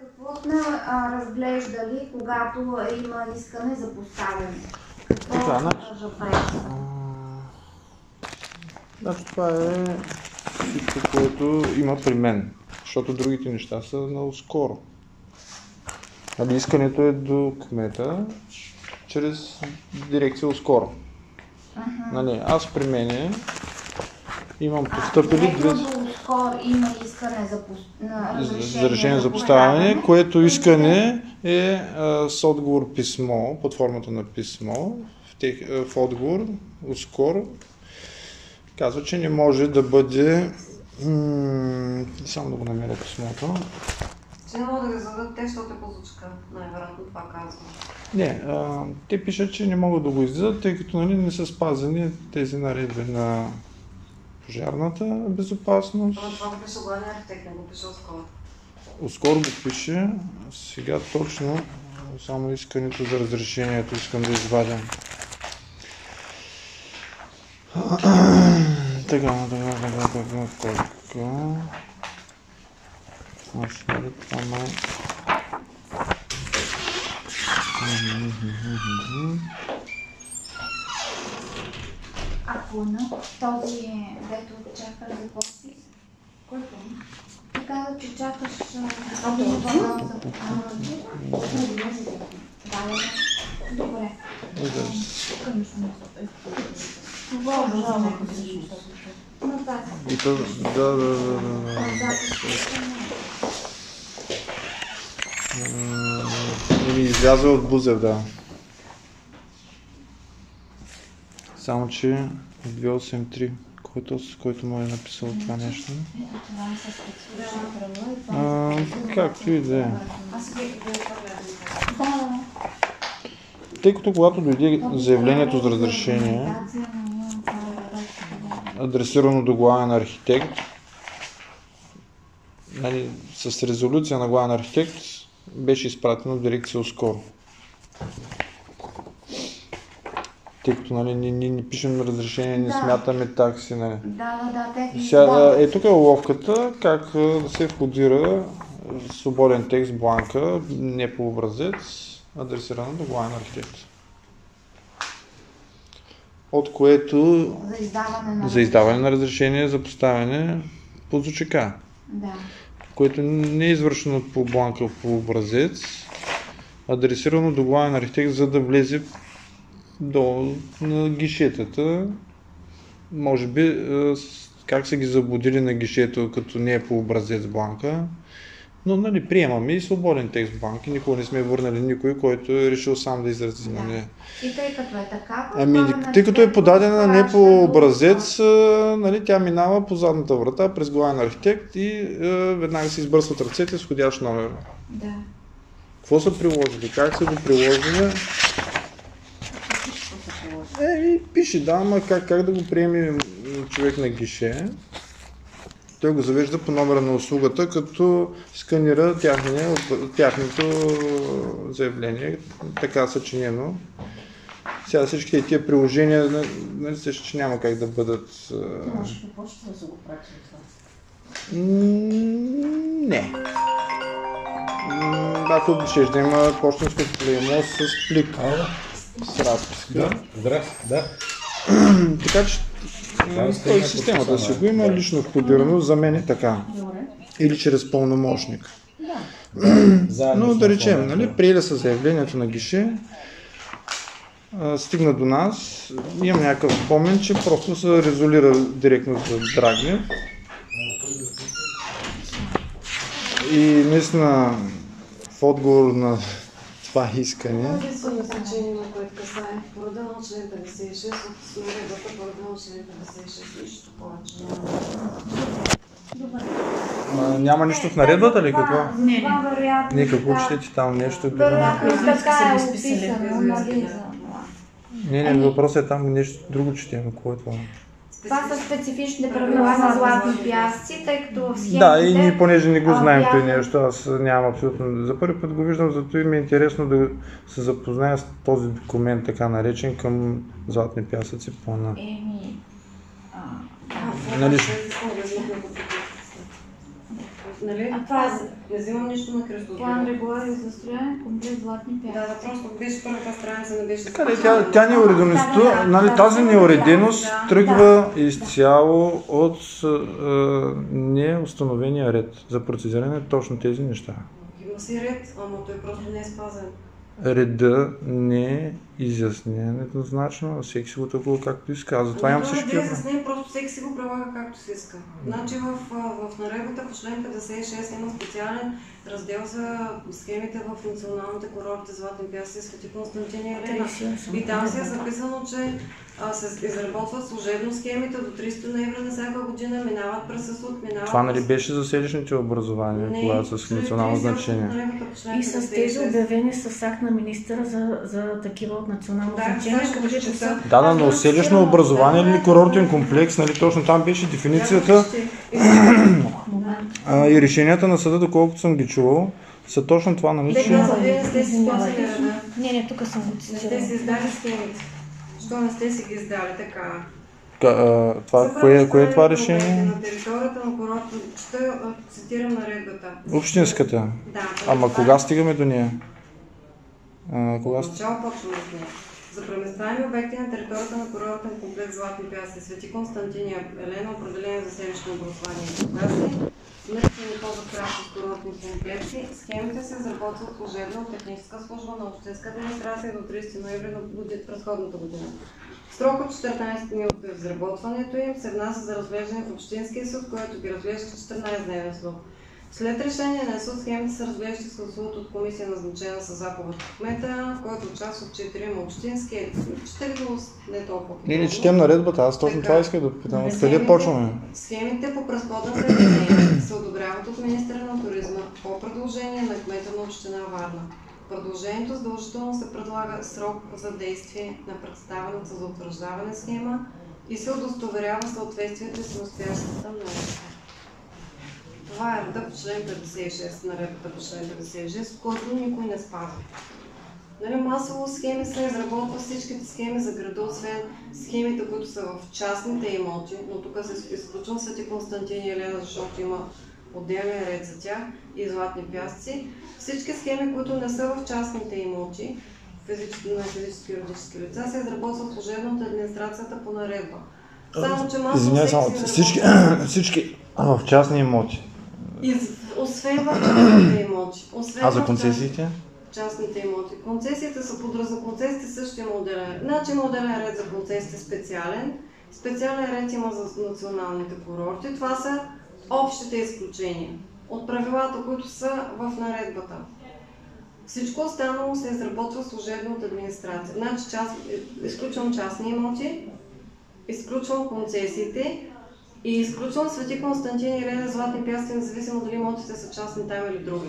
Какво сме разглеждали, когато има искане за поставяне? Какво съдържа преписа? Значи това е всичко, което има при мен, защото другите неща са много скоро. Искането е до кмета чрез дирекция Оскоро. Аз при мене имам постъпили две... Има искане за решение за поставяне, което искане е с отговор писмо, под формата на писмо. В отговор Оскоро казва, че не може да бъде... Само да го намеря писмото. Че не могат да зададат те, защото е по-звучка, най-вероятно това казва. Не, те пишат, че не могат да го издадат, тъй като не са спазени тези наредби на пожарната безопасност. Това го пише главния архитект, не го пише Оскоро. Оскоро го пише, сега точно само искането за разрешението искам да извадя. Така. Това май... Ако този дето чака за подпис, кой помни? Ти каза, че чакаш Добре. Изляза от Бузев, да. Само че 283, който му е написал това нещо. Както и да е. Тъй като когато дойде заявлението за разрешение, адресирано до главен архитект, с резолюция на главен архитект беше изпратено в дирекция Оскоро. Тъй като не пишем разрешение, не смятаме такси. Тук е уловката, как да се входира свободен текст, бланка, не по образец, адресирана до главен архитект. От което за издаване на разрешение за поставяне по ЗУЧК. Да. Което не е извършено по бланка по образец, адресирано до главен архитект, за да влезе на гишетата. Може би как са ги заблудили на гишето, като не е по образец бланка. Но приемаме и свободен текст бланки. Никога не сме върнали никой, който е решил сам да изрази. И тъй като е такава, тъй като е подадена не по образец, тя минава по задната врата през главен архитект и веднага се избърсват ръцете с входящ номер. Да. Какво са приложили? Как са го приложили? Пише, ама как да го приеме човек на гише. Той го завежда по номера на услугата, като сканира тяхното заявление, така съчинено. Сега всички тия приложения, че няма как да бъдат... Може по почта да се го прати това? Не. Ако ще да има почтенско клеймо с плик. С разписка. Здрасти, да. Така че той системата си го има лично входирано, за мен е така. Или чрез пълномощник. Но да речем, приели са заявлението на гише, стигна до нас, имам някакъв спомен, че просто се резолира директно за Драгнев. И наистина в отговор на това искане. Това е значение, на което касае порода на член 56 от наредбата, порода на член 56, нищо повече. Добре. Няма нищо в наредбата ли? Какво? Не, какво четете там нещо? Вероятно така е описано, Не, въпросът е там нещо друго четем. Какво е това? Това са специфичните правила на златни пясъци, тъй като в схемите... Да, и ние понеже не го знаем това нещо, аз нямам абсолютно... За първи път го виждам, зато и ми е интересно да се запозная с този документ, така наречен, към златни пясъци плана. нали? А това е- Не взимам нищо на Христос. План регулари за застрояване, комплект Златни Да, пясъци. да, просто беше първата страница, не беше... Така ли, тя неуредеността, Да, нали, да, тази да, неуреденост да, тръгва изцяло от неустановения ред за процедиране на точно тези неща. Има си ред, ама той просто не е спазен. Реда не е изяснен еднозначно, всеки си го тълкува както иска. Аз затова имам всички... Да, с нея просто всеки си го прилага както си иска. Значи в наредбата по член 56 има специален раздел за схемите в националните курорти Златни пясъци, Свети Константин и Елена. И там си е записано, че се изработват служебно схемите до 30 ноември на всяка година, минават през съд, минават... Това нали беше за селищните образования, когато с национално значение. И с тези обявени с акт на министъра за такива от национално значение, където са... Да, но селищно образование или курортен комплекс, нали точно там беше дефиницията и решенията на съда, доколкото съм ги чувал, са точно това, нали? Не, тук съм го Не сте цитирала. си издали схемите. Що не сте си ги издали така? Кое е това решение? На територията на курорта, ще цитирам наредбата. Общинската. Да. Ама кога стигаме до нея? Начало почваме с нея. За преместваеми обекти на територията на курортен комплекс Златни пясъци, Свети Константин и Елена, определение за селищно образование и покази, наричани по-закратки с курортни комплекси, схемите се изработват служебно от техническа служба на общинска администрация до 30 ноември на предходната година. Срок от 14 дни от изработването им се внася за разглеждане в Общинския съд, който ги разглежда 14-дневен срок. След решение на съд, схемите се разглеждат и съгласуват от комисия, назначена с заповед от кмета, в който участват 4 общински, 4 не толкова. Ние не четем наредбата, аз точно това исках да питам. Откъде почваме? Схемите по предходната линия се одобряват от министъра на туризма по предложение на кмета на община Варна. Предложението задължително се предлага срок за действие на представената за утвърждаване схема и се удостоверява съответствието с настоящата наредба. Това е реда по член 56, наредбата по член 56, който никой не спазва. Нали, масово схеми се изработват всичките схеми за града, освен схемите, които са в частните имоти, но тук се изключвам Свети Константин и Елена, защото има отделен ред за тях и Златни пясъци. Всички схеми, които не са в частните имоти, на физически и юридически лица, се изработват служебно от администрацията по наредба. Само, че масово Извинявай, само всички в частни имоти. Освен в частните имоти. А за концесиите? Частните имоти. Концесиите са за концесиите също има отделен ред. Значи има отделен ред за концесиите специален. Специален ред има за националните курорти. Това са общите изключения от правилата, които са в наредбата. Всичко останало се изработва служебно от администрация. Значи изключвам частни имоти, изключвам концесиите и изключвам Свети Константин и Елена Златни пясъци, независимо дали имотите са частни там или други.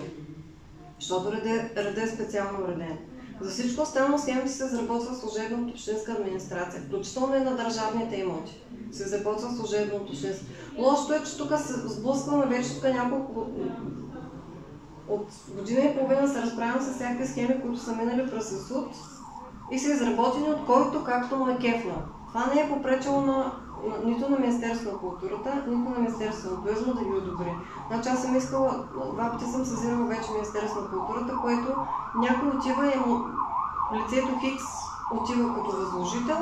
Защото редът е специално уреден. За всичко останало схемите се изработва служебно от общинска администрация, включително и на държавните имоти. Се изработва служебно от общинска. Лошото е, че тук се сблъскваме вече няколко... От година и половина се разправям с всякакви схеми, които са минали през съд и са изработени от който както му е кефнал. Това не е попречило нито на Министерството на културата, нито на Министерството на туризма да ги одобри. Значи аз съм искала, 2 пъти съм съзирала вече Министерството на културата, което някой отива и лицето Хикс отива като възложител,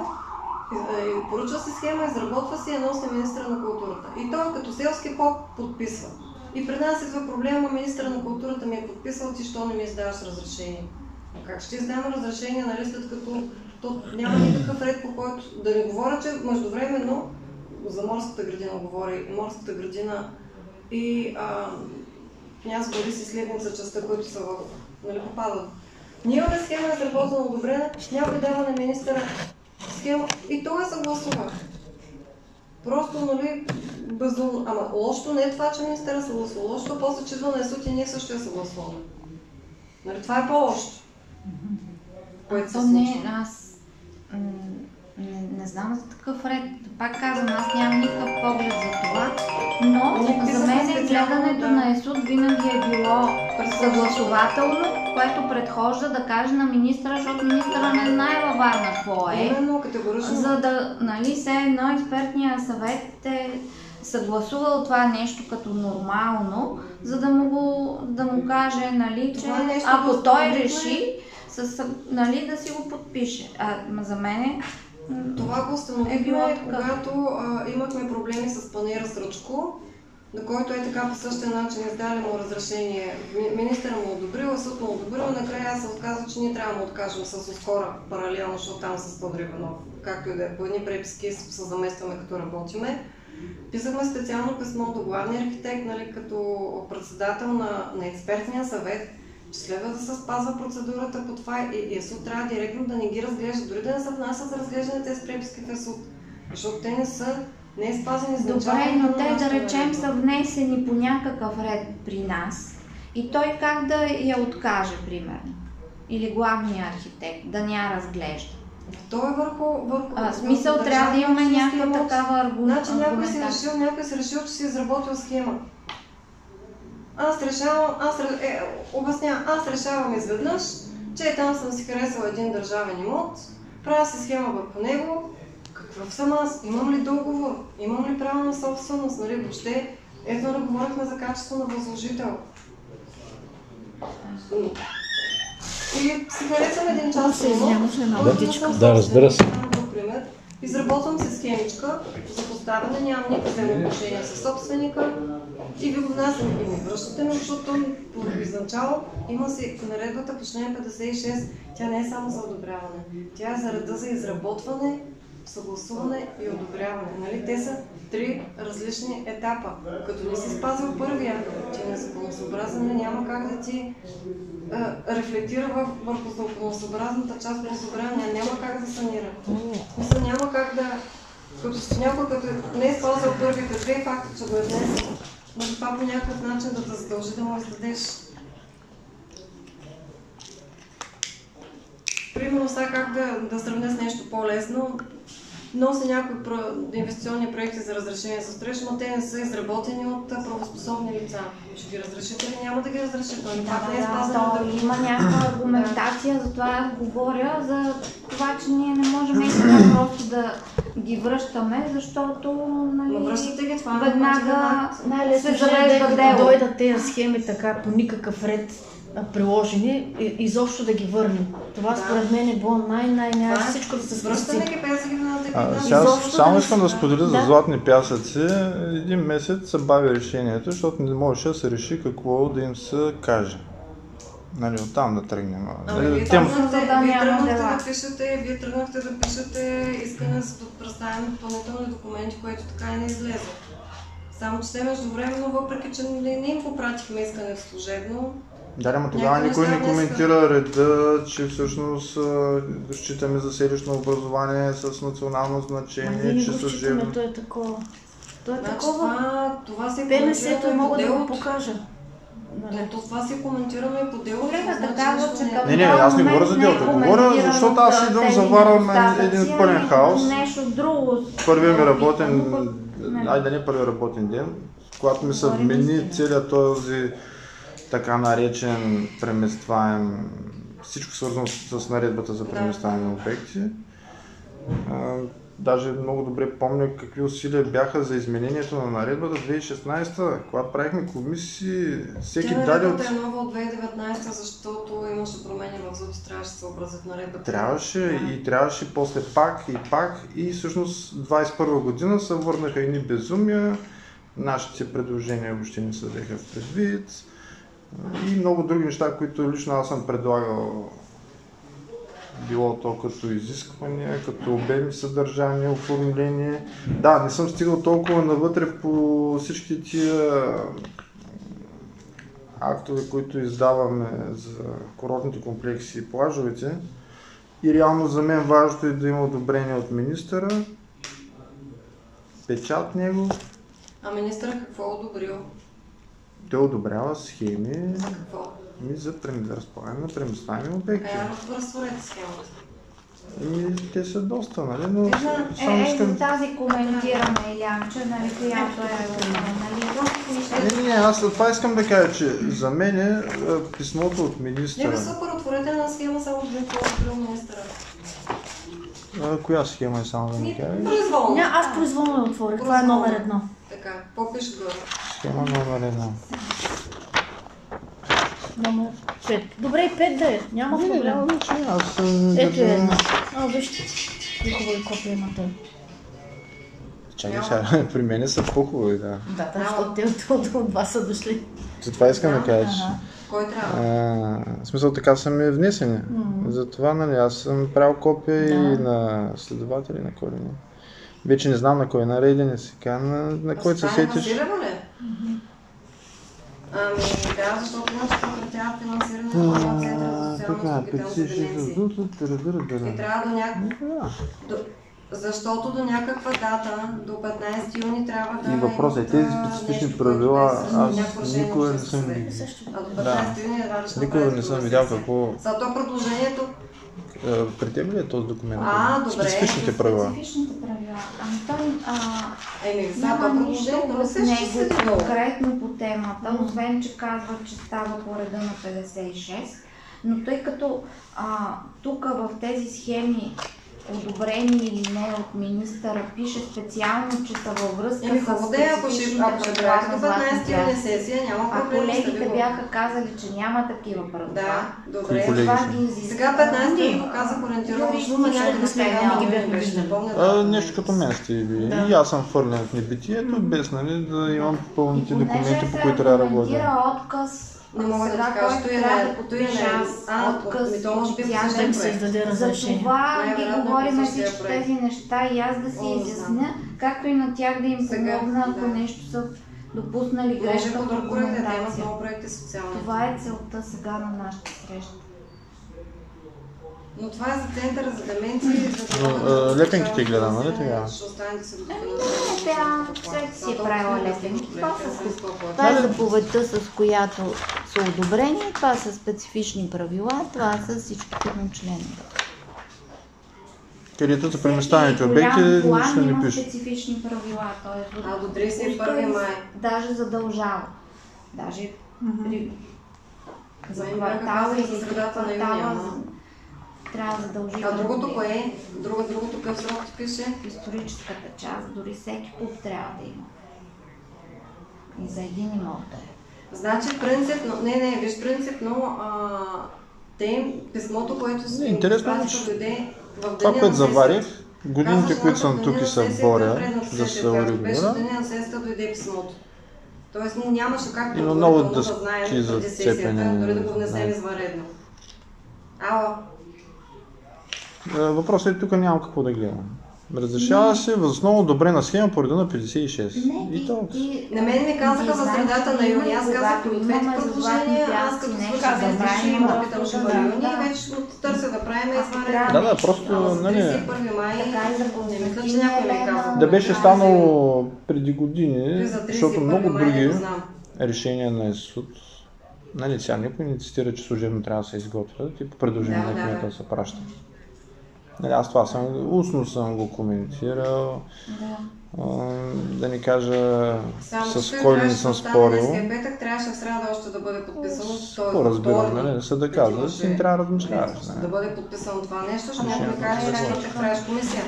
поръчва си схема, изработва си, носи министъра на културата. И той като селски поп подписва. И при нас идва проблема, министъра на културата ми е подписал, ти що не ми издаваш разрешение. Но как ще издам разрешение, нали, след като то няма никакъв ред, по който да не говоря, че междувременно за морската градина говори, морската градина и Княз Борис и Следница частта, които са нали, попадат. Ние имаме схема изработена, одобрена, някой дава на министъра схема и той е съгласува. Просто, нали, безумно. Ама лошото не е това, че министъра съгласува. Лошото после, че идва на съд и ние също я съгласуваме. Нали, това е по-лошото. То не, аз не знам за такъв ред. Пак казвам, аз нямам никакъв поглед за това, но за мен гледането на ЕСУД винаги е било съгласователно, което предхожда да каже на министъра, защото министъра не знае във Варна какво е. Именно, категорично. За да, нали, все едно експертния съвет съгласувал това нещо като нормално, за да му каже, нали, че ако той реши, нали, да си го подпише. За мен това го установихме, когато имахме проблеми с панаира с Ръчко, на който е така по същия начин издали му разрешение. Министърът му одобрил, съд му одобрил, накрая се отказва, че ние трябва да му откажем с Оскора паралелно, защото там с Тодор Иванов, както и да е, по едни преписки се заместваме като работиме. Писахме специално писмо до главния архитект, нали, като председател на експертния съвет, че следва да се спазва процедурата по това и ЕСУ трябва директно да не ги разглежда, дори да не се внася за разглеждане тези преписки в ЕСУ, защото те не е спазени изначално. Добре, но те, да речем, са внесени по някакъв ред при нас и той как да я откаже, примерно? Или главният архитект да не я разглежда? То е върху смисъл трябва да имаме някаква такава аргумент. Значи някой си решил, че си изработил схема. Аз решавам изведнъж, че там съм си харесала един държавен имот, правя си схема върху него. Какъв съм аз? Имам ли договор? Имам ли право на собственост? Нали, въобще, ето да говорихме за качество на възложител. И си харесвам един част Да, разбира се. Изработвам си схемичка за поставяне, нямам никакви взаимоотношения с собственика и ви го внасям и ми връщате ми, защото изначало има си наредбата по член 56, тя не е само за одобряване, тя е за реда за изработване, съгласуване и одобряване. Нали? Те са 3 различни етапа. Като не си спазил първия, ти е незаконосъобразен, няма как да ти рефлектира върху законосъобразната част по одобряване, няма как да санира. Мисля, няма как да... Някой като не е спазил първите 2 факта, че го е днес, може това по някакъв начин да те задължи да му издадеш. Примерно сега как да сравня с нещо по-лесно. Носи някои инвестиционни проекти за разрешение за строеж, но те не са изработени от правоспособни лица. Ще ги разрешите ли? Няма да ги разрешите. Има някаква аргументация, затова аз говоря за това, че ние не можем и сега просто да ги връщаме, защото веднага най-лесно ще да дойдат тези схеми така по никакъв ред приложени, изобщо да ги върнем. Това според мен е било най-най-най всичко да се свърши. Само искам да споделя за Златни пясъци. Един месец се бави решението, защото не можеше да се реши какво да им се каже. Нали, оттам да тръгнем. Вие тръгнахте да пишете искане за представяне допълнителни документи, което така и не излезе. Само че те междувременно, въпреки че не им попратихме искането служебно, да, но тогава никой не коментира реда, че всъщност считаме за селищно образование с национално значение, че служебно. То е такова. Това се ПМС-то мога да го покажа. Това си коментираме и по делото. Не, аз не говоря за делото. Говоря, защото аз идвам, заварвам един пълен хаос. Първият ми работен, първият работен ден, когато ми се вмени целият този така наречен преместваем, всичко свързано с наредбата за преместваеми обекти. Даже много добре помня какви усилия бяха за изменението на наредбата 2016, когато правихме комисии, всеки даде от... Наредбата е нова от 2019, защото имаше промени в ЗУТ, трябваше да се образят наредбата. Трябваше после пак и всъщност 2021 година се върнаха едни безумия, нашите предложения въобще не се взеха в предвид. И много други неща, които лично аз съм предлагал, било то като изисквания, като обеми съдържание, оформление. Да, не съм стигал толкова навътре по всички тия актове, които издаваме за курортните комплекси и плажовете. И реално за мен важното е да има одобрение от министъра, печат него. А министъра какво е одобрил? Той одобрява схеми за разполагане на преместваеми обекти. Разтворете схемата. Те са доста, нали? Но за тази коментираме, Илянче, нали, която е... Аз това искам да кажа, че за мен писмото от министъра... Не, супер, отворете една схема само да одобрил министъра. Коя схема е само да ми кажа? Произволно. Аз произволно отворих, това е номер 1. Така, какво пише горе? Схема номер 1. Номер 5. Добре, и 5 да е. Няма Не, проблем. няма вече. Аз съм... Ето е една. Вижте. Хубави копия има той. Чакай сега, при мен са по-хубави, да. Да, защото те от вас са дошли. Затова искам да кажеш. Кой трябва? В смисъл така са ми внесени. Затова, нали, аз съм правил копия и на следователи, на кой ли не. Вече не знам на кой, на Рейден, сега на кой се сетиш. Василева ли? Ами да, защото иначе прекратява финансирането на Центъра за социално-осигурителни депенденции. И трябва до някаква... Защото до някаква дата, до 15 юни трябва да... И въпросът е, тези специфични правила, аз никога не съм видял. А до 15 юни едва ли ще Никога не съм видял какво... Зато предложението... При теб ли е този документ? Добре. Специфичните правила. Специфичните правила. Ами той няма нищо в него конкретно по темата, освен че казва, че става по реда на 56. Но тъй като тук в тези схеми, одобрени или не от министъра, пише специално, че са във връзка с специфичните правила на Златния пясък. сесия, няма проблем. Колегите бяха казали, че няма такива правила. Да, добре. Това ги изисква. Сега 15 го казах ориентировано, сума някъде сме ги беше, не помня. Нещо като мен сте ви. И аз съм фърлен в небитието, без, нали, да имам пълните документи, по които трябва да работя. Отказ. Не мога да ти кажа, той е отказ, Да се издаде разрешение. За това ги говорим всички тези неща и аз да си изясня, както и на тях да им помогна, ако нещо са допуснали грешка в документация. Това е целта сега на нашата среща. Но това е за центъра за деменция. Лепенките гледам, нали така? Ще останете се до Всеки си е правила лепенки. Това е заповедта, с която са одобрени, това са специфични правила, това са всичките му членове. Където са преместваните обекти, нищо не пише. Специфични правила, т.е. до 31 май. Даже задължава. Даже за квартала или за квартала трябва да задължи. А другото кое е? Другото къв срок ти пише? Историческата част, дори всеки клуб трябва да има. И за един имот да е. Значи принципно, виж принципно, писмото, което си интересно, че дойде в деня това, което на заварих, сесията, годините, които съм тук и се боря да се урегулира. Беше деня на сесията дойде писмото. Тоест нямаше как има много да знаем за преди сесията, дори да го внесем да. извънредно. Ало? Въпросът е, тук нямам какво да гледам. Разрешава се въз основа одобрена схема по реда на 56. На мен ми казаха за средата на юни, аз казах при двете предложения, аз като казах, че ще има да питам, ще бъде юни и вече ще търся да правим извънредно. Да, просто, нали, 31 май, не мисля, че някой ми казва. да беше станало преди години, За 31 защото много май не други го знам. решения на СУД, нали, сега никой не цитира, че служебно трябва да се изготвят и по предложение на кмета да се праща. Нали, аз това устно съм го коментирал, да ни кажа с кой не съм спорил. Петък трябваше в сряда още да бъде подписано. Какво разбирам, нали, съда казва, си не трябва да размишляваш. Да бъде подписано това нещо, ще някой ми каже, че петък трябваше комисия.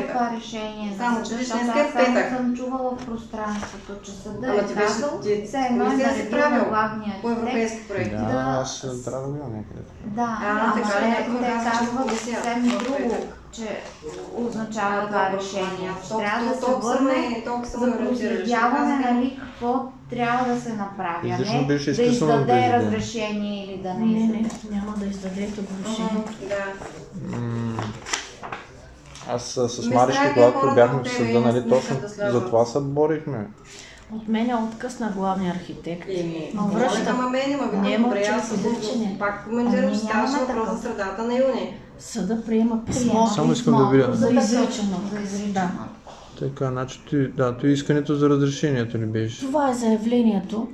Това решение. Само, че днес е петък. Аз съм чувала в пространството, че съда Ама е ти казал, беше, все едно е наредил на главния по европейски проекти. Да, аз трябва да гледам някъде. Да, така ли, някой те казва, че казват комисия. съвсем друго, че означава това решение. Трябва да се върне за проследяване, нали, какво трябва да се направи, а Излишно не беше да изписано издаде да издаде. разрешение или да не Не, издаде. няма да издадете разрешение. Да. Аз с Маришки, когато бяхме в съда, нали, точно за това се борихме. Отменя отказ на главния архитект. Но Ама Няма добре, аз че пак коментирам, че ставаше Нямаме въпрос за такъв. средата на юни. Съда приема писмо. Само искам да видя. За изречено. Да. Така, значи, той искането за разрешението ли беше? Това е заявлението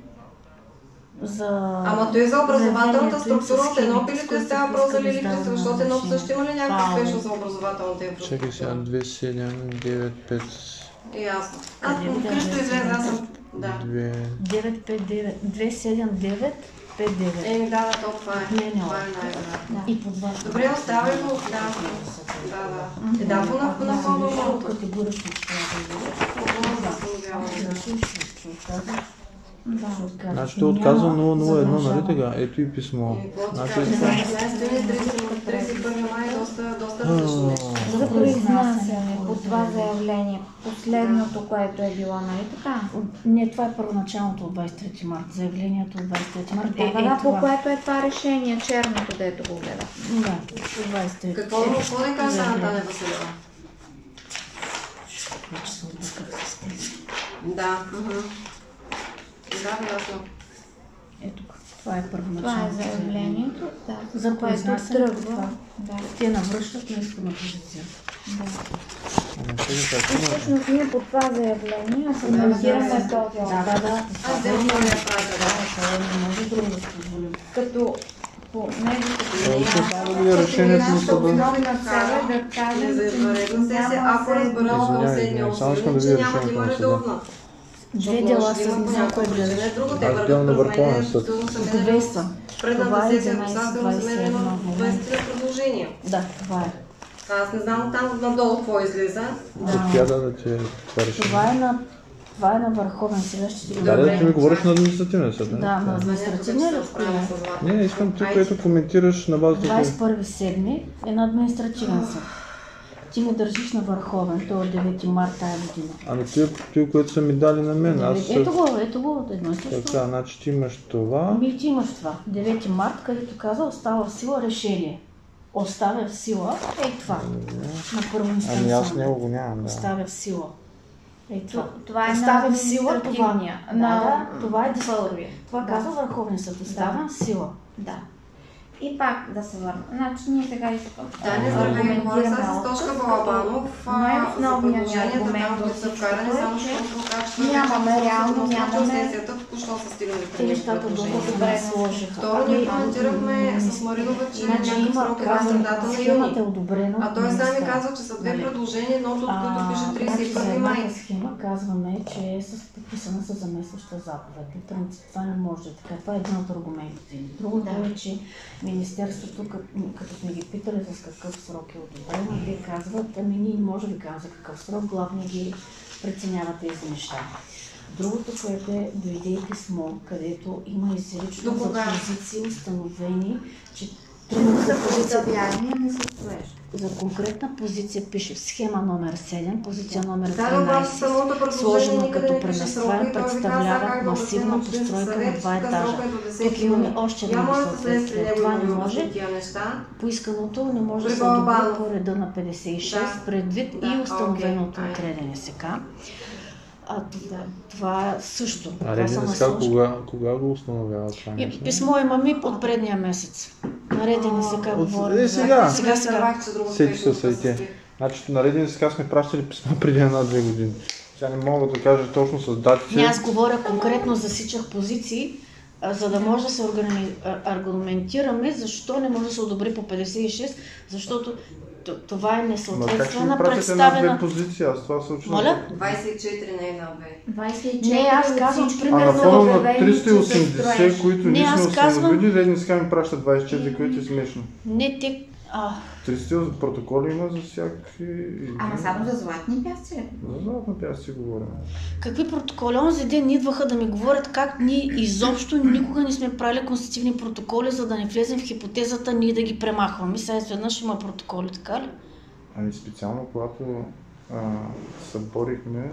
за... Ама той за образователната заявлението им структура с от едно схемите, пили, с той които става въпрос за искат да лилите, издават защото едно разрешение. също има ли някакво Ау. спешно за образователната Чакай сега, инфраструктура? 2795 Ясно. Къде ли да Където е? излезе, аз съм... Да. 2... 959, 279, 59. Да, то това е. Не, Това е най-вероятно. И по два. Добре, оставяй го. Да. Да, по-напълно. Категорично трябва да бъде. заявяване. Да. Значи той отказва 001, нали така? Ето и писмо. Значи, 31 май е доста различно нещо. За произнасяне по това заявление, последното, което е било, нали така? Не, това е първоначалното от 23 март. Заявлението от 23 март Да, по което е това решение, черното, дето го гледа. Да, 23. Какво не каза Наталя Василева? Вече се обърках с тези. Да, да, ясно. Ето, това е Това първоначалното е заявлението, да, За което произнасяне по това. тръгва. Да. Те навръщат на изходна позиция. Всъщност ние по това заявление финализираме този опит. Да. Аз взема да я правя. Не може друго да се позволим. Като по него Само ли е решението на нашата съда? основна цел е да кажем, За извънредна сесия, ако разберем последния само искам да че видя няма да решението има на съда. редовна. Две дела с не знам кой гледаш. Не друго, те Аз вървят гледам на през Върховен мен, съд. силно са Две мене. са. Предната Това е сесия 11, посадено за мен 21 има в 23 предложения. Да, това е. Аз не знам там надолу какво излиза. Тя да ти е това решение. Това е на Върховен съд. Ще ти Да, ти ми говориш на административен съд, не? Да, на административния ли? Не, искам ти, което коментираш на базата. 21.7 е на административен съд. Ти ме държиш на Върховен, той е от 9 марта тая година. Ами ти, което са ми дали на мен, аз... Ето го, едно и също. Така, значи ти имаш това. Ами ти имаш това. 9 март, където каза, остава в сила решение. Оставя в сила, това. На първо инстанция. Ами аз него го нямам, да. Оставя в сила. Това. това е Оставя на в сила това. административния. Да, това е първия. Това казва Върховен съд. Оставя в сила. Да. И пак да се върна. Значи ние сега искам Таня, здравей, говоря с Тошка Балабанов за предложенията, които са вкарани, само че нямаме реално, нямаме сесията, току-що са стигнали Те преди нещата много предложения. добре сложиха. Второ, ние коментирахме с Маринова, че Значи някакъв има срок е даден дата на схемата е юни. одобрена. А той сега ми казва, че са две предложения, едното от които пише 31 май. Едната схема казваме, че е подписана с заместваща заповед. По принцип това не може да е така. Това е един от аргументите. Другото е, че Министерството, като сме ги питали за какъв срок е одобрено, те казват, ами ние не може да кажем за какъв срок, главно ги преценяват тези неща. Другото, което е, дойде и писмо, където има изрично за позиции установени, че за конкретна позиция пише в схема номер 7, позиция номер 12, сложена като преместваем, представлява масивна постройка на 2 етажа. Тук имаме още едно съответствие. Това не може. Поисканото не може да се одобри по реда на 56, предвид и установеното от РДНСК. Това също. А РДНСК кога го установява това нещо? Писмо имаме от предния месец. На РДНСК говорим. Сега. Сетиха се и те. Значи на РДНСК сме пращали писмо преди 1-2 години. Сега не мога да кажа точно с датите. Аз говоря конкретно, засичах позиции, за да може да се аргументираме защо не може да се одобри по 56, защото това е несъответствие на представена... Как ще ми позиция? Аз това се уча. Моля? 24 не една 24. Не, аз казвам А примерно... на фона на 380, които ние сме установили, РДНСК ми праща 24, които е смешно. Не, те... 300 протоколи има за всякакви... Ама само за златни пясъци? За златни пясъци говорим. Какви протоколи? Онзи ден идваха да ми говорят как ние изобщо никога не сме правили констативни протоколи, за да не влезем в хипотезата ние да ги премахваме. Сега изведнъж има протоколи, така ли? Ами специално когато съборихме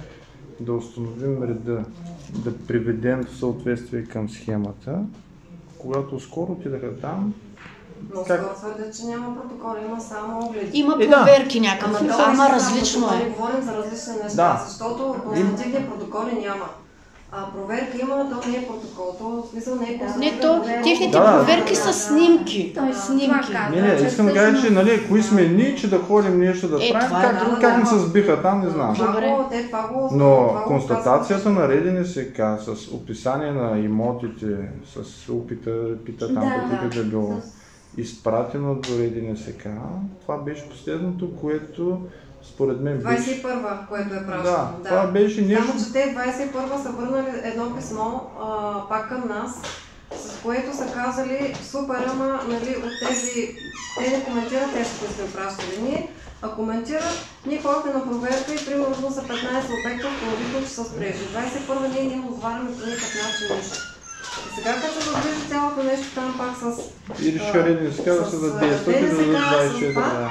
да установим реда, да приведем в съответствие към схемата, когато скоро отидаха там, но скоро твърдят, че няма протоколи, има само огледи. Има проверки някакви, ама различно е. Говорим за различни неща, защото констативни протоколи няма. А проверка има, то не е протокол, то в смисъл не е констативен. Техните проверки са снимки. Не, искам да кажа, че нали, кои сме ние, че да ходим нещо да правим, как ни се сбиха там, не знам. Но констатацията на РДНСК с описание на имотите, с опита там, каквито е било изпратено до РДНСК, това беше последното, което според мен беше... 21-а, което е пращано. Да, това беше нещо... Само, че те 21-а са върнали едно писмо пак към нас, с което са казали супер, ама нали, от тези, те не коментират тези, които сме пращали ние, а коментират, ние ходихме на проверка и примерно са 15 обекта, установихме, че са спрежи. 21 ние не им отваряме по никакъв начин нищо. И сега като се задвижи цялото нещо там пак с... И решиха РДНСК да се даде 10 и да дадат 24 дена.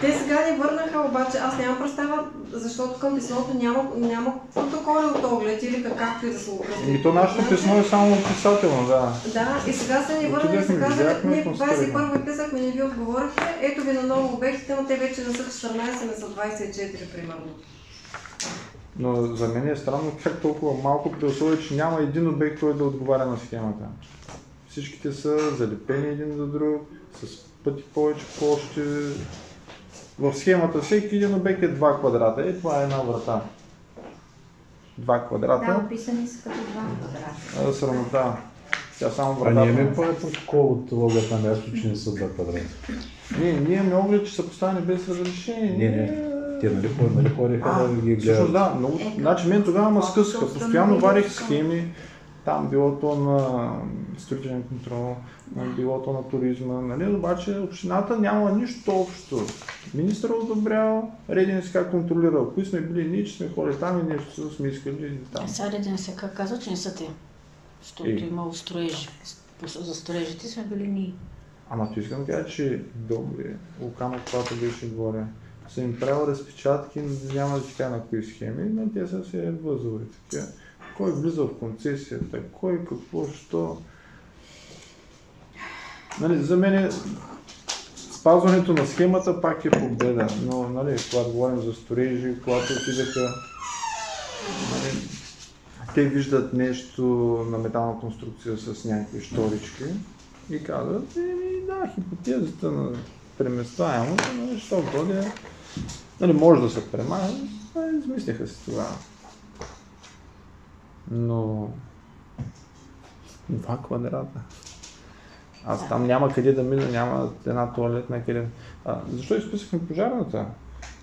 Те сега ни върнаха, обаче аз нямам представа, защото към писмото няма протоколи от оглед или както и да се окръсти. И то нашето писмо е само описателно, да. Да, и сега са ни върнали и се казали, ние 21 писахме, не ви отговорихте, ето ви на ново обектите, но те вече не са 14, не са 24 примерно. Но за мен е странно как толкова малко при условие, че няма един обект, който да отговаря на схемата. Всичките са залепени един за друг, с пъти повече площи. В схемата всеки един обект е 2 квадрата. И това е една врата. 2 квадрата. Да, описани са като 2 квадрата. Срамота. Тя само вратата. А ние имаме протокол от логът на място, че не са 2 квадрата. Ние имаме оглед, че са поставени без разрешение. Не. Те нали ходиха да ги Всъщност гледат? да, много. Значи мен тогава ме скъсаха. Постоянно варих схеми. Там било то на строителен контрол, било то на туризма, нали? Обаче общината няма нищо общо. Министър одобрял, РДНСК контролирал. Кои сме били ние, че сме ходили там и нещо сме искали там. Сега РДНСК казва, че не са те, защото имало строежи. За строежите сме били ние. Ама ти искам да кажа, че добре, Луканов, когато беше горе, са им правил разпечатки, няма да ти кажа на кои схеми, но те са се възовали такива. Кой влиза в концесията, кой, какво, що. Нали, за мен спазването на схемата пак е победа, но нали, когато говорим за строежи, когато отидаха, нали, те виждат нещо на метална конструкция с някакви шторички и казват, да, хипотезата на преместваемост, нали, що годе, нали, може да се премахне, измислиха си това. Но 2 квадрата. Аз там няма къде да мина, няма една тоалетна къде. Защо изписахме пожарната?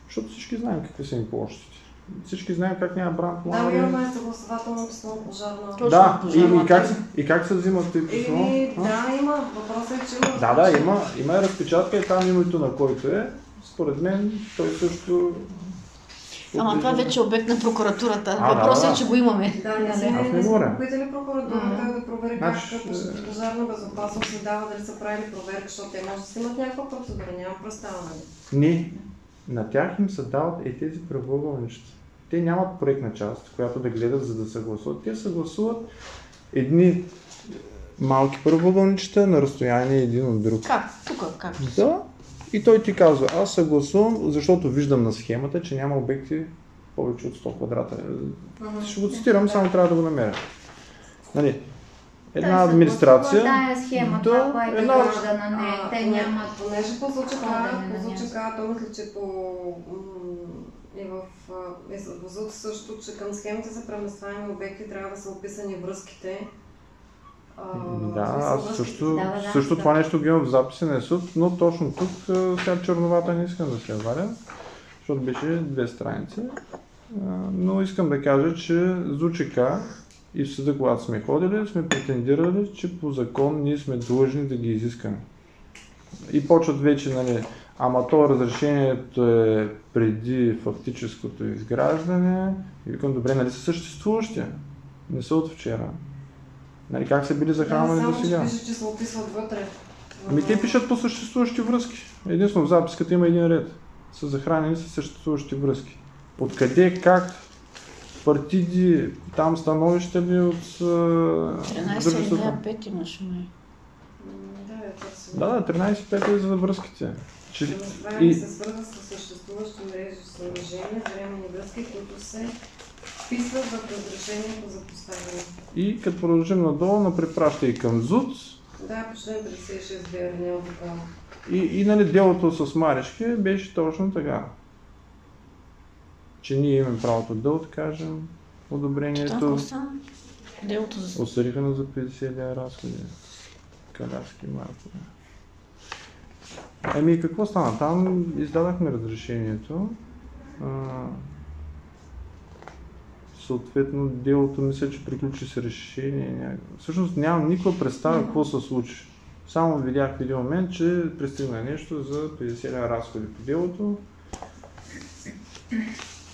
Защото всички знаем какви са им площите. Всички знаем как няма бранд план. Да, имаме съгласователно писмо пожарна. Да, и как се взимат тези писмо? Да, има. Въпросът е, че има. Да, има разпечатка и там името на който е. Според мен той също... Ама това вече е обект на прокуратурата. Въпросът е, че го имаме. Да, не сме попитали прокуратурата да провери как пожарна безопасност се дава, дали са правили проверка, защото те може да си имат някаква процедура, нямам представа. Не, на тях им се дават тези правоъгълнища. Те нямат проектна част, която да гледат, за да съгласуват. Те съгласуват едни малки правоъгълнища на разстояние един от друг. Как? Тук как? Да. И той ти казва, аз съгласувам, защото виждам на схемата, че няма обекти повече от 100 квадрата. Ще го цитирам, само трябва да го намеря. Нали, една администрация... Тая схема, това, което е на нея, те нямат... Понеже по случака, то мисля, че и в ВОЗ също, че към схемите за преместваеми обекти трябва да са описани връзките. Аз също това нещо ги имам в записи на съд, но точно тук сега черновата не искам да се варя, защото беше 2 страници. Но искам да кажа, че ЗУЧК и в съда, когато сме ходили, сме претендирали, че по закон ние сме длъжни да ги изискаме. И почват вече, нали, ама то разрешението е преди фактическото изграждане. И викам, добре, нали са съществуващи? Не са от вчера. Нали, как са били захранвани до сега? Пише, че се описват вътре. Те пишат по съществуващи връзки. Единствено в записката има един ред. Са захранени с съществуващи връзки. Откъде, как, партиди, там становища ли от... 13.5 имаш май. Да, 13.5 е за връзките. И се свързва с съществуващи мрежи съоръжения, временни връзки, които се вписват в разрешението за поставяне. И като продължим надолу, на препраща и към ЗУЦ. Да, по член 56 не е такова. И нали, делото с Марешки беше точно така. Че ние имаме правото да откажем одобрението. Делото за... Осъдиха на за 50 лева разходи. Калявски марко. Ами какво стана? Там издадахме разрешението. съответно делото мисля, че приключи с решение. Всъщност нямам никаква представа какво се случи. Само видях в един момент, че пристигна нещо за 50 лева разходи по делото.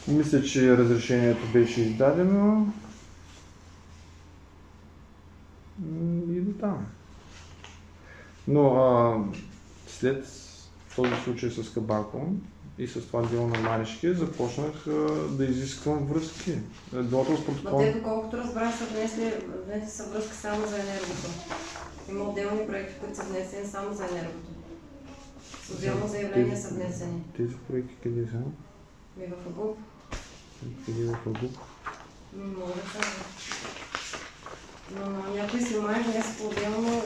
Мисля, че разрешението беше издадено. И до там. Но след този случай с Кабако и с това дело на Маришки, започнах да изисквам връзки. Делото с протокол. Те, доколкото разбрах, са внесли са връзки само за енергото. Има отделни проекти, които са внесени само за енергото. С отделно заявления са внесени. Тези проекти къде са? Ми в АГУП. Къде в АГУП? Мога да кажа. Но на някои си май днес по отделни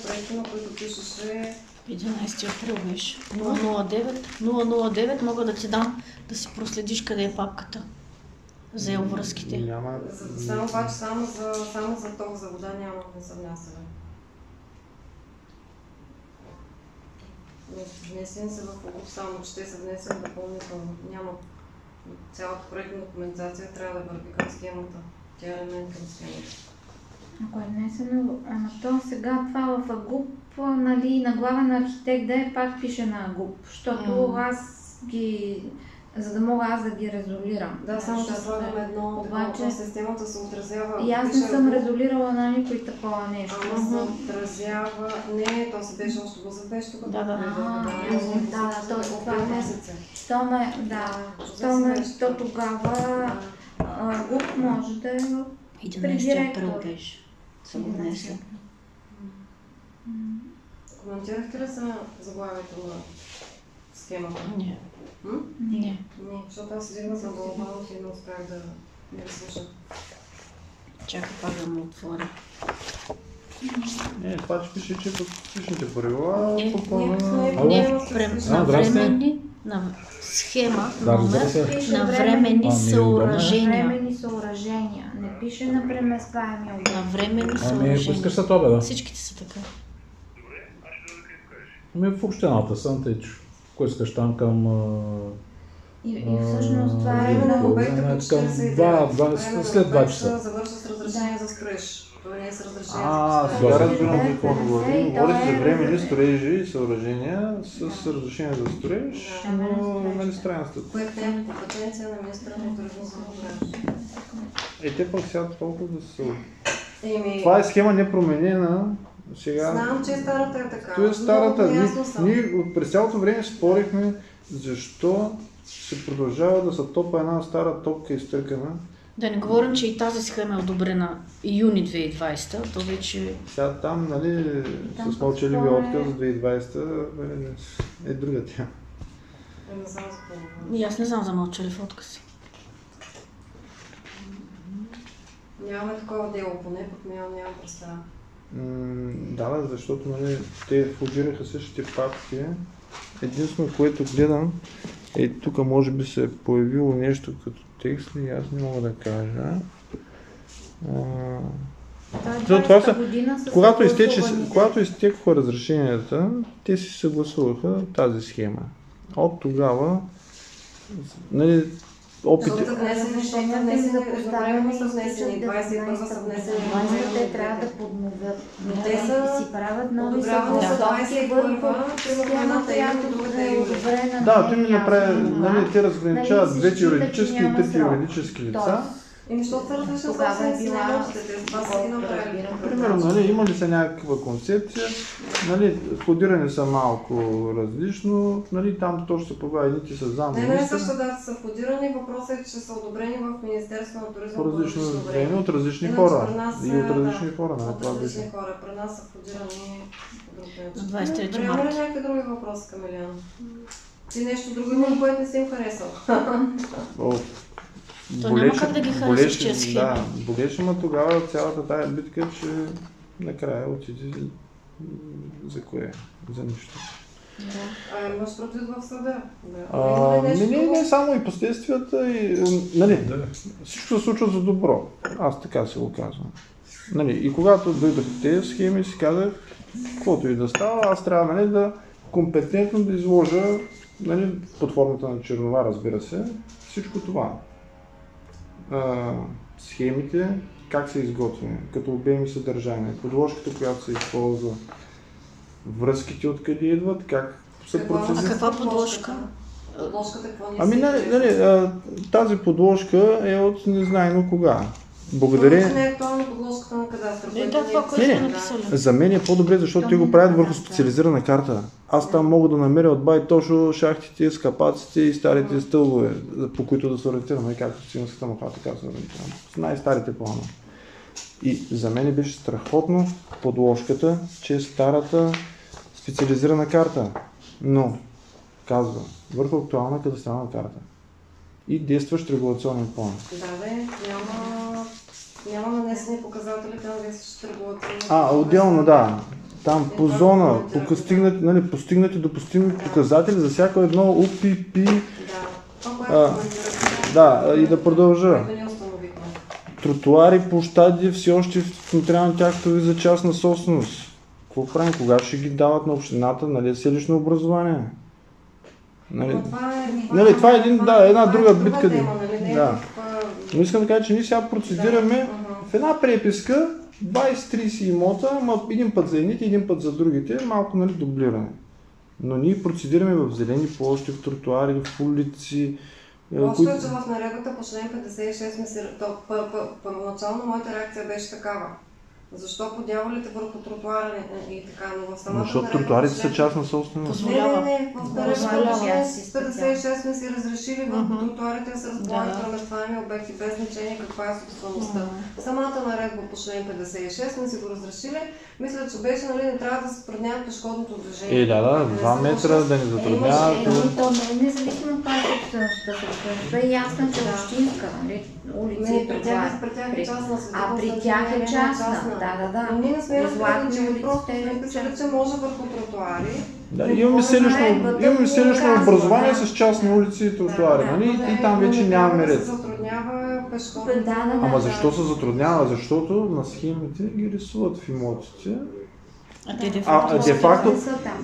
проекти, на които пишеше 11 април беше. 009 мога да ти дам да си проследиш къде е папката за връзките. Няма. Само обаче само за ток за вода няма да се внасяме. Внесени са в АГУП, само че те са внесени допълнително. Няма цялата проектна документация, трябва да върви към схемата. Тя е елемент към схемата. Ако е внесено, ама то сега това в АГУП, нали, на главен архитект да е, пак пише на АГУП, защото аз ги, за да мога аз да ги резолирам. Да, само да слагаме едно, обаче системата се отразява. и аз не съм резолирала на никой такова нещо. Ама се отразява, не, то се беше още за беше тук. То тогава АГУП може да е при 11 април директор. беше. Са го внесли. Коментирахте ли са заглавието на схемата? Не. Не, Не. защото аз седих за главалото и не успях да не слушам. Чакай пак да му отворя. Не, това че пише, че под специфичните правила Не, временни, на схема, Да, номер, разбира на временни съоръжения. Временни съоръжения. Не пише на преместваеми обекти. На временни Ами, съоръжения. поискаш се това, бе, да. Всичките са така. Ами в общината съм, тъй че ако искаш там към... И всъщност това е Време на много... обекта по към 49. след 2 часа. Завършва с разрешение за строеж. Това не е с разрешение А, за сега строеж. разбирам за какво говорим. Говори Той за е временни строежи и съоръжения с разрешение за строеж, Да. но нали странен статут. Което е компетенция на министра на туризма за България. Те пък сега толкова да са... Еми, Това е схема непроменена. Сега... знам, че старата е така. То е старата. Много ясно съм. Ние през цялото време спорихме защо се продължава да се топа една стара топка изтъркана. Да не говорим, че и тази схема е одобрена юни 2020, то вече... Сега там, нали, Там с мълчаливия какво е? отказ 2020 е друга тема. Не знам за какво. И аз не знам за мълчалив отказ. Нямаме такова дело, поне пък нямам представа. Да, защото нали, те входираха същите папки. Единствено, което гледам, тук може би се е появило нещо като текст, и аз не мога да кажа. Това са, когато изтекоха разрешенията, те си съгласуваха тази схема. От тогава, нали, опити... Защото едновременно са внесени, 21 са внесени. Те трябва да подновят. Но те са си правят нови одобрявани са съгласовки 21, върху примерно схема, която другата е е одобрена. Да, ти ми направи, нали, те разграничават Нали, двете се счита, юридически че и няма трите срок. юридически лица. Еми, защото са различни Тогава е собственици била- на имотите, това са ги направили. Примерно, нали, има ли са някаква концепция, нали, входирани са малко различно, нали, там точно се погледа, едните са зам Не, министър, същата дата са входирани, въпросът е, че са одобрени в Министерството на туризма по различно време, време. от различни Иначе хора. при нас И са, от различни да, хора, нали, От това различни беше. хора. При нас са входирани по друг На начин. 23 Приема ли марта. някакви други въпроси, Камелиан? Ти нещо друго има, което не си им харесал. О, То няма как да ги харесаш тия схеми. Да, болеше, ма тогава цялата тая битка, че накрая отиде за кое? За нищо. Имаш против в съда. Има ли нещо Не друго? само и последствията, и, нали, всичко се случва за добро. Аз така се го казвам. Нали, и когато дойдоха тези схеми, си казах, каквото и да става, аз трябва, нали, да компетентно да изложа, нали, под формата на чернова, разбира се, всичко това. схемите, как са изготвени, като обем и съдържание, подложката, която се използва, връзките откъде идват, как се процесират. А каква подложка? Подложката какво ни Ами, тази подложка е от незнайно кога. Благодаря. Не е актуална подложката на кадастър. Това, което сме написали. За мен е по-добре, защото те го правят върху специализирана карта. Аз там мога да намеря от бай точно шахтите, скапаците и старите стълбове, по които да се ориентирам, както в циганската махала, така се ориентирам. С най-старите плана. И за мен беше страхотно подложката, че е старата специализирана карта. Но, казва, върху актуална кадастрална карта. И действащ регулационен план. Да, няма нанесени показатели към действащите регулационни. Отделно, да. Там по зона, постигнати допустими показатели за всяко едно УПП. Да, и да продължа. Тротуари, площади, все още в нотариалните актове за частна собственост. Какво правим? Кога ще ги дават на общината, нали, селищно образование? Това е една друга битка. Да. Но искам да кажа, че ние сега процедираме в една преписка 20-30 имота, един път за едните, един път за другите, малко дублиране. Но ние процедираме в зелени площи, в тротуари, в улици. Лошото е, че в наредбата по член 56 първоначално моята реакция беше такава. Защо подявалите върху тротуара и така, но в самата защото тротуарите са частна собственост. Не, в наредбата 56 сме си разрешили върху тротуарите да се разполагат преместваеми обекти без значение каква е собствеността. Самата наредба по член 56 сме си го разрешили. Мисля, че беше, не трябва да се затруднява пешеходното движение. 2 метра да не затруднява. То не е независимо това е собствеността. Собствеността е ясна, че е общинска, улици и тротуари. При тях е частна. А при тях е частна. Да. Но ние не сме разпределили, просто сме писали, че може върху тротуари. Да, имаме селищно образование с частни улици и тротуари, и там вече нямаме ред. Ама защо се затруднява? Защото на схемите ги рисуват в имотите.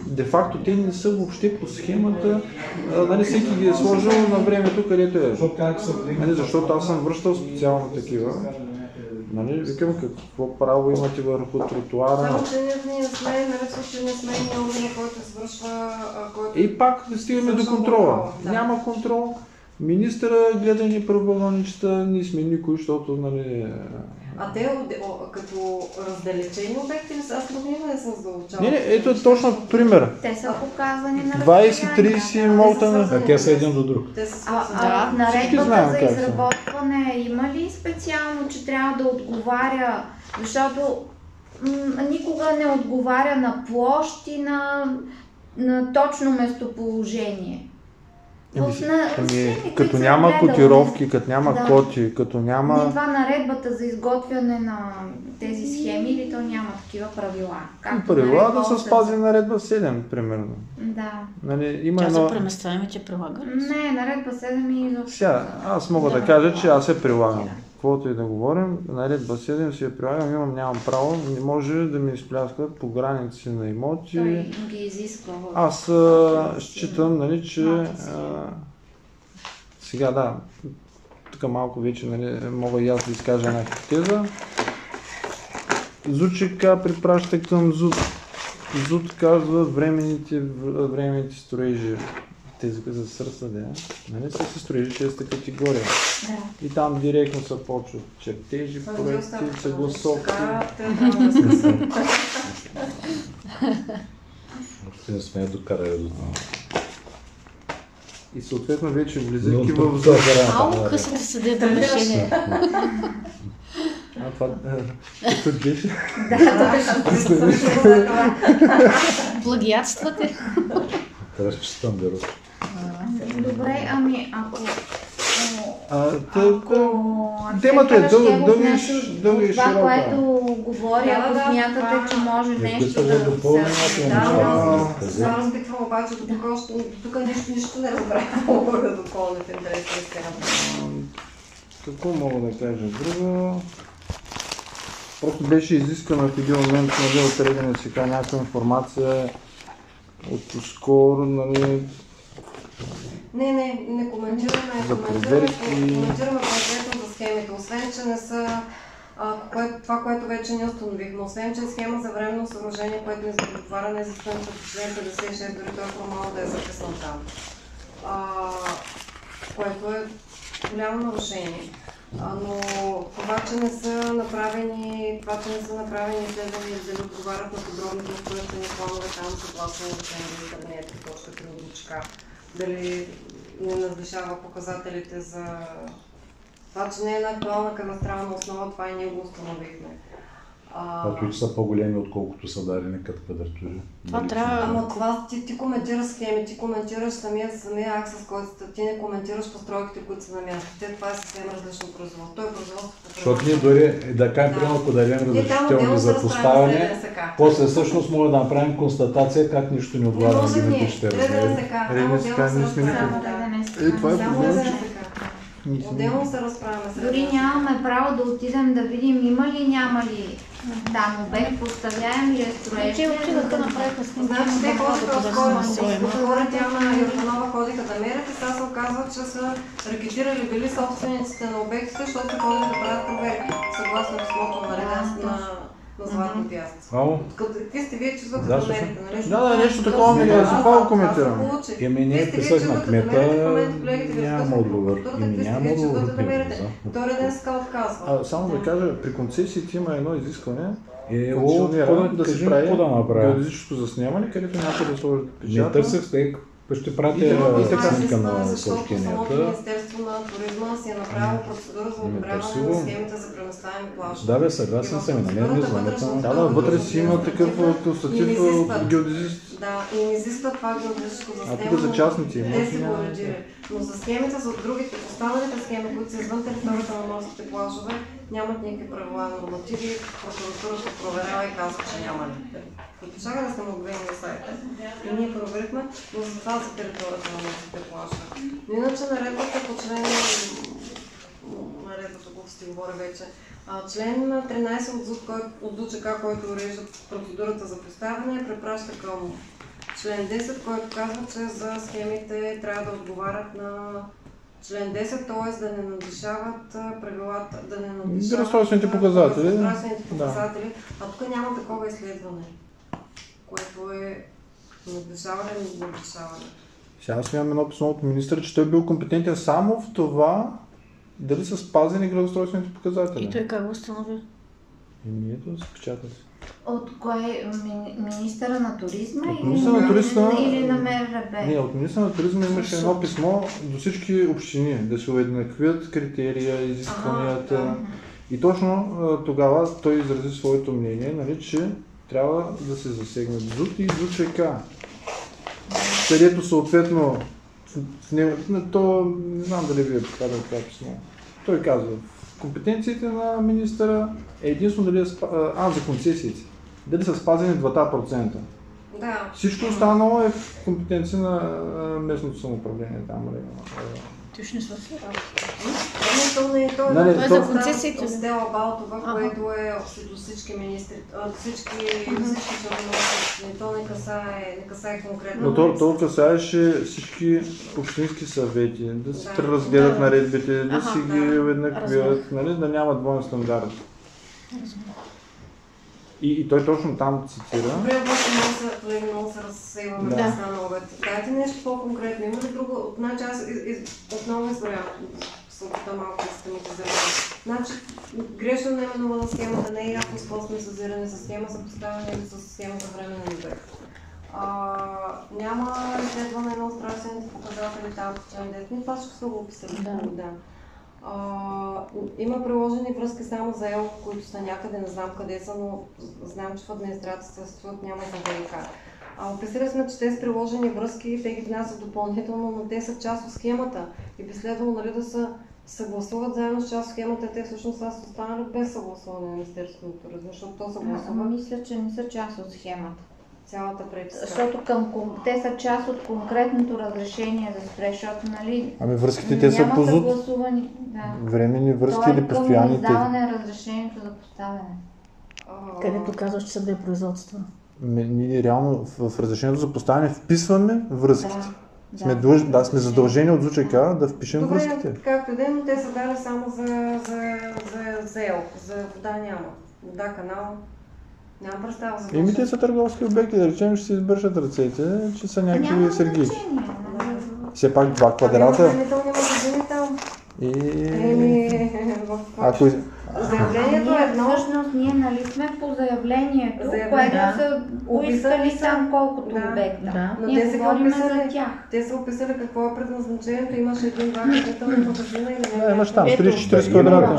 Де факто те не са въобще по схемата, всеки ги е сложил на времето, където е. Защото аз съм връщал специално такива. Викам, какво право имате върху тротуара? Само, че ние не сме, че не сме органи, който свършва... И пак стигаме до контрола. Няма контрол. Министъра гледа ни правоъгълничета, ние сме никой, защото А те като раздалечени обекти ли са? Аз не съм задълбочала. Не, ето е точно пример. Те са показани на 20-30 имота. Те са един до друг. В наредбата за изработване има ли специално, че трябва да отговаря, защото никога не отговаря на площ и на точно местоположение. Като няма котировки, като няма коти, като няма... Това наредбата за изготвяне на тези схеми или то няма такива правила? Правила да се спази наредба 7, примерно. Да. Тя за преместваемите прилага ли? Не, наредба 7 и изобщо. Сега, аз мога да кажа, че аз се прилагам. Каквото и да говорим, наредба 7 си я прилагам, нямам право, не може да ми изпляскат по граници на имоти. Той ги изисква. Аз считам, че сега тук малко вече мога и аз да изкажа една хипотеза. ЗУЧК препраща към ЗУД. ЗУД казва временните строежи. Тези за сърсъде, са строежи 6-та категория. Да. И там директно са почват чертежи, проекти, съгласовки. Те не сме докарали до това. И съответно вече влизайки в Малко късите съдебно решение. Това тук беше? Плагиатствате? Трябваше че там беру. Добре, ако темата е дълга и широка. Това, което говоря, ако смятате, че може нещо да се... Да, разпитвам обаче, тук нищо не разбрах, мога да допълня в интерес на истината. Какво мога да кажа друго? Просто беше изискана в един момент от Регане СК някаква информация от скоро, Не коментираме. За проверки. Коментираме конкретно за схемите, освен че не са това, което вече не установихме, освен че е схема за временно съоръжение, което не отговаря на изискването по член 56, дори той формално да е записан там. Което е голямо нарушение. Но това, че не са направени изследвания, дали отговарят на подробните устройствени планове, там съгласно решение за интернет, точка 3 дали не надвишава показателите за това, че не е на актуална кадастрална основа, това и ние го установихме. Които са по-големи, отколкото са дадени като квадратури. Това трябва... Ама това ти коментираш схеми, ти коментираш самия акс, с който ти не коментираш постройките, които са на място. Това е съвсем различно производство. Той е производство. Защото ние дори, да кажем, примерно, ако дадем разрешителни за поставяне, после всъщност може да направим констатация как нищо не отговаря на генетичните размери. Това е познато. Отделно се разправяме с Дори нямаме право да отидем да видим има ли, няма ли там обект, поставяем ли е строеж. Че отидаха направиха снимки. Значи те ходиха отскоро, Тяна Йорданова ходиха да мерят и сега се оказва, че са рекетирали били собствениците на обектите, защото са ходили да правят проверки, съгласно писмото на Златни пясъци. Какви сте вие чувствате да мерите, нали? Да, нещо такова ми е, за това го коментирам. Ние писахме кмета, няма отговор. Няма отговор. Втория ден ска отказва. Само да кажа, при концесиите има едно изискване, Да се прави геодезическо заснемане, където някой да сложи печата. Не търсех, ще пратя снимка на съобщенията. Министерство на туризма си е направило процедура за одобряване на схемите за преместваеми плажове. Да, бе, съгласен съм. Да, вътре си има такъв констатив геодезист. Да, и не изисква това геодезическо заснемане. Тук за частните те се го регират. Но за схемите, за другите, останалите схеми, които са извън територията на морските плажове, нямат никакви правила и нормативи. Прокуратурата проверява и казва, че няма никакви. Чака да сме обявени на сайта. И ние проверихме, но за това за територията на морските плажове. Но иначе наредбата по член... Наредбата, глупости говоря вече. Член 13 от ДУЧК, който урежда процедурата за поставяне, препраща към член 10, който казва, че за схемите трябва да отговарят на член 10, т.е. да не надвишават правилата, да не надвишават разстройствените показатели. А тук няма такова изследване, което е надвишаване или надвишаване. Сега смятам едно писмо от министъра, че той бил компетентен само в това дали са спазени градоустройствените показатели. И той как го установи? Ето се печата си. От кой? Министъра на туризма или на МРРБ? Не, от министъра на туризма имаше едно писмо до всички общини да се уеднаквят критерия, изискванията. И точно тогава той изрази своето мнение, нали, че трябва да се засегнат ЗУТ и ЗУЧК. Където съответно, то не знам дали ви е показал това писмо. Той казва, в компетенциите на министъра е единствено дали за концесиите. Дали са спазени 2%. Да. Всичко останало е в компетенция на местното самоуправление там. Ти ще не свърши работа. Това е за концесиите. Стела Балтова, което е до всички министри, всички членове, то не касае конкретно. Но то касаеше всички общински съвети, да се преразгледат наредбите, да си ги уеднаквят, нали, да няма двоен стандарт. И той точно там цитира. Добре, обаче много се разсейваме да становете. Дайте нещо по-конкретно. Има ли друго? Значи аз отново изброявам. Съответно малко систематизиране. Значи грешно наименувана схемата, не е ясно с какво сме съзирани с схема за поставяне или с схема за време на обект. Няма изследване на устройствените показатели там в член 10. Това ще са го описали. Да. Има приложени връзки само за ЕЛ, които са някъде, не знам къде са, но знам, че в администрацията съществуват, няма за ВИК. Описали сме, че тези приложени връзки, те ги внасят допълнително, но те са част от схемата и би следвало, нали, да се съгласуват заедно с част от схемата, те всъщност са останали без съгласуване на Министерството на туризма, защото то съгласува. Мисля, че не са част от схемата. Цялата преписка. Защото те са част от конкретното разрешение за строеж, защото, нали, връзките те са по ЗУТ. Временни връзки или постоянни. Към издаване на разрешението за поставяне. Където казваш, че са две производства. Ние реално в разрешението за поставяне вписваме връзките. сме задължени от ЗУЧК да впишем връзките. Както да, но те са дали само за елко, за вода няма. Вода, канал, нямам представа за това. Те са търговски обекти, да речем, ще си избършат ръцете, че са някакви сергийки. Все пак 2 квадрата. Магазини там. Ако... Заявлението е едно. Всъщност ние нали сме по заявлението, което са поискали там колкото обекта. Но ние говорим за тях. Те са описали какво е предназначението, имаше 1-2 хранителни магазина или не. Имаш там 30-40 квадрата.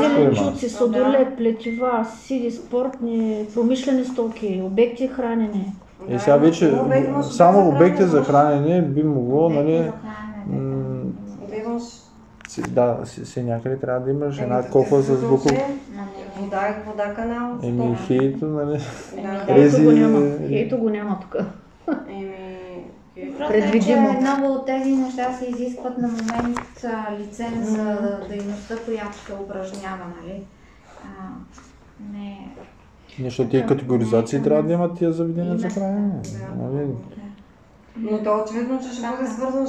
Зеленчуци, сладолед, плетива, сиди, спортни, промишлени стоки, обекти хранене. Сега вече само обекти за хранене би могло, нали... Да, си някъде трябва да имаш една кофа с буков. Вода, канал. Хейто, нали? Хейто го няма тук. Предвидимо. Много от тези неща се изискват на момент лиценз за дейността, която се упражнява, нали? Защото тия категоризации трябва да имат тия заведения за хранене. Но то очевидно, че ще бъде свързано,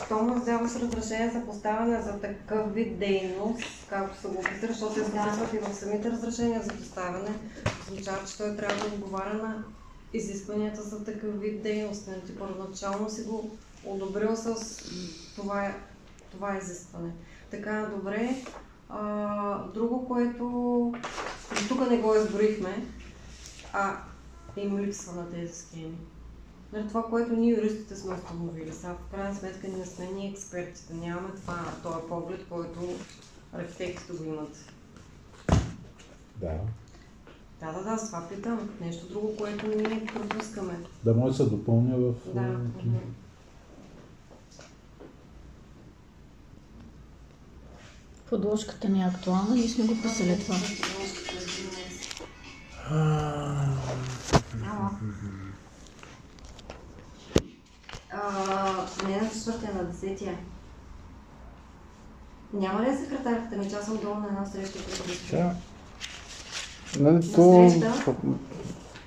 щом издава с разрешение за поставяне за такъв вид дейност, както са го описали, защото се записват и в самите разрешения за поставяне, означава, че той трябва да отговаря на изискванията за такъв вид дейност. Ти първоначално си го одобрил с това изискване. Така, добре. Друго, което тук не го изброихме, им липсва на тези схеми. Това, което ние юристите сме установили. Сега в крайна сметка не сме ние експертите, нямаме този поглед, който архитектите го имат. Да, с това питам. Нещо друго, което ние пропускаме. Да може да се допълня в... Подложката не е актуална, ние сме го писали това. Не на 4-тия, на 10-тия. Няма ли секретарката ми, че аз съм долу на една среща?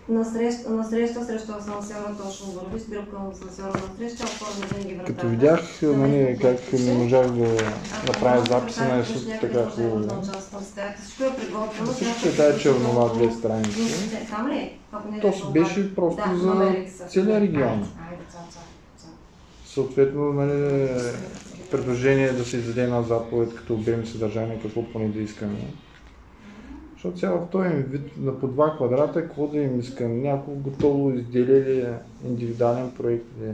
На среща срещу асансьора точно върви, спирам към асансьора на среща, оформя винаги вратата. Като видях как не можах да направя записа на ЕСУ, така хубаво. Всичко е приготвено. Всичко е тая чернова 2 страници. Там ли е? То си беше просто за целия регион. Съответно, предложение да се издаде една заповед като обем съдържание, какво поне да искаме. Защото сега в този вид на по 2 квадрата, какво да им искам? Някакво готово изделие ли, индивидуален проект ли?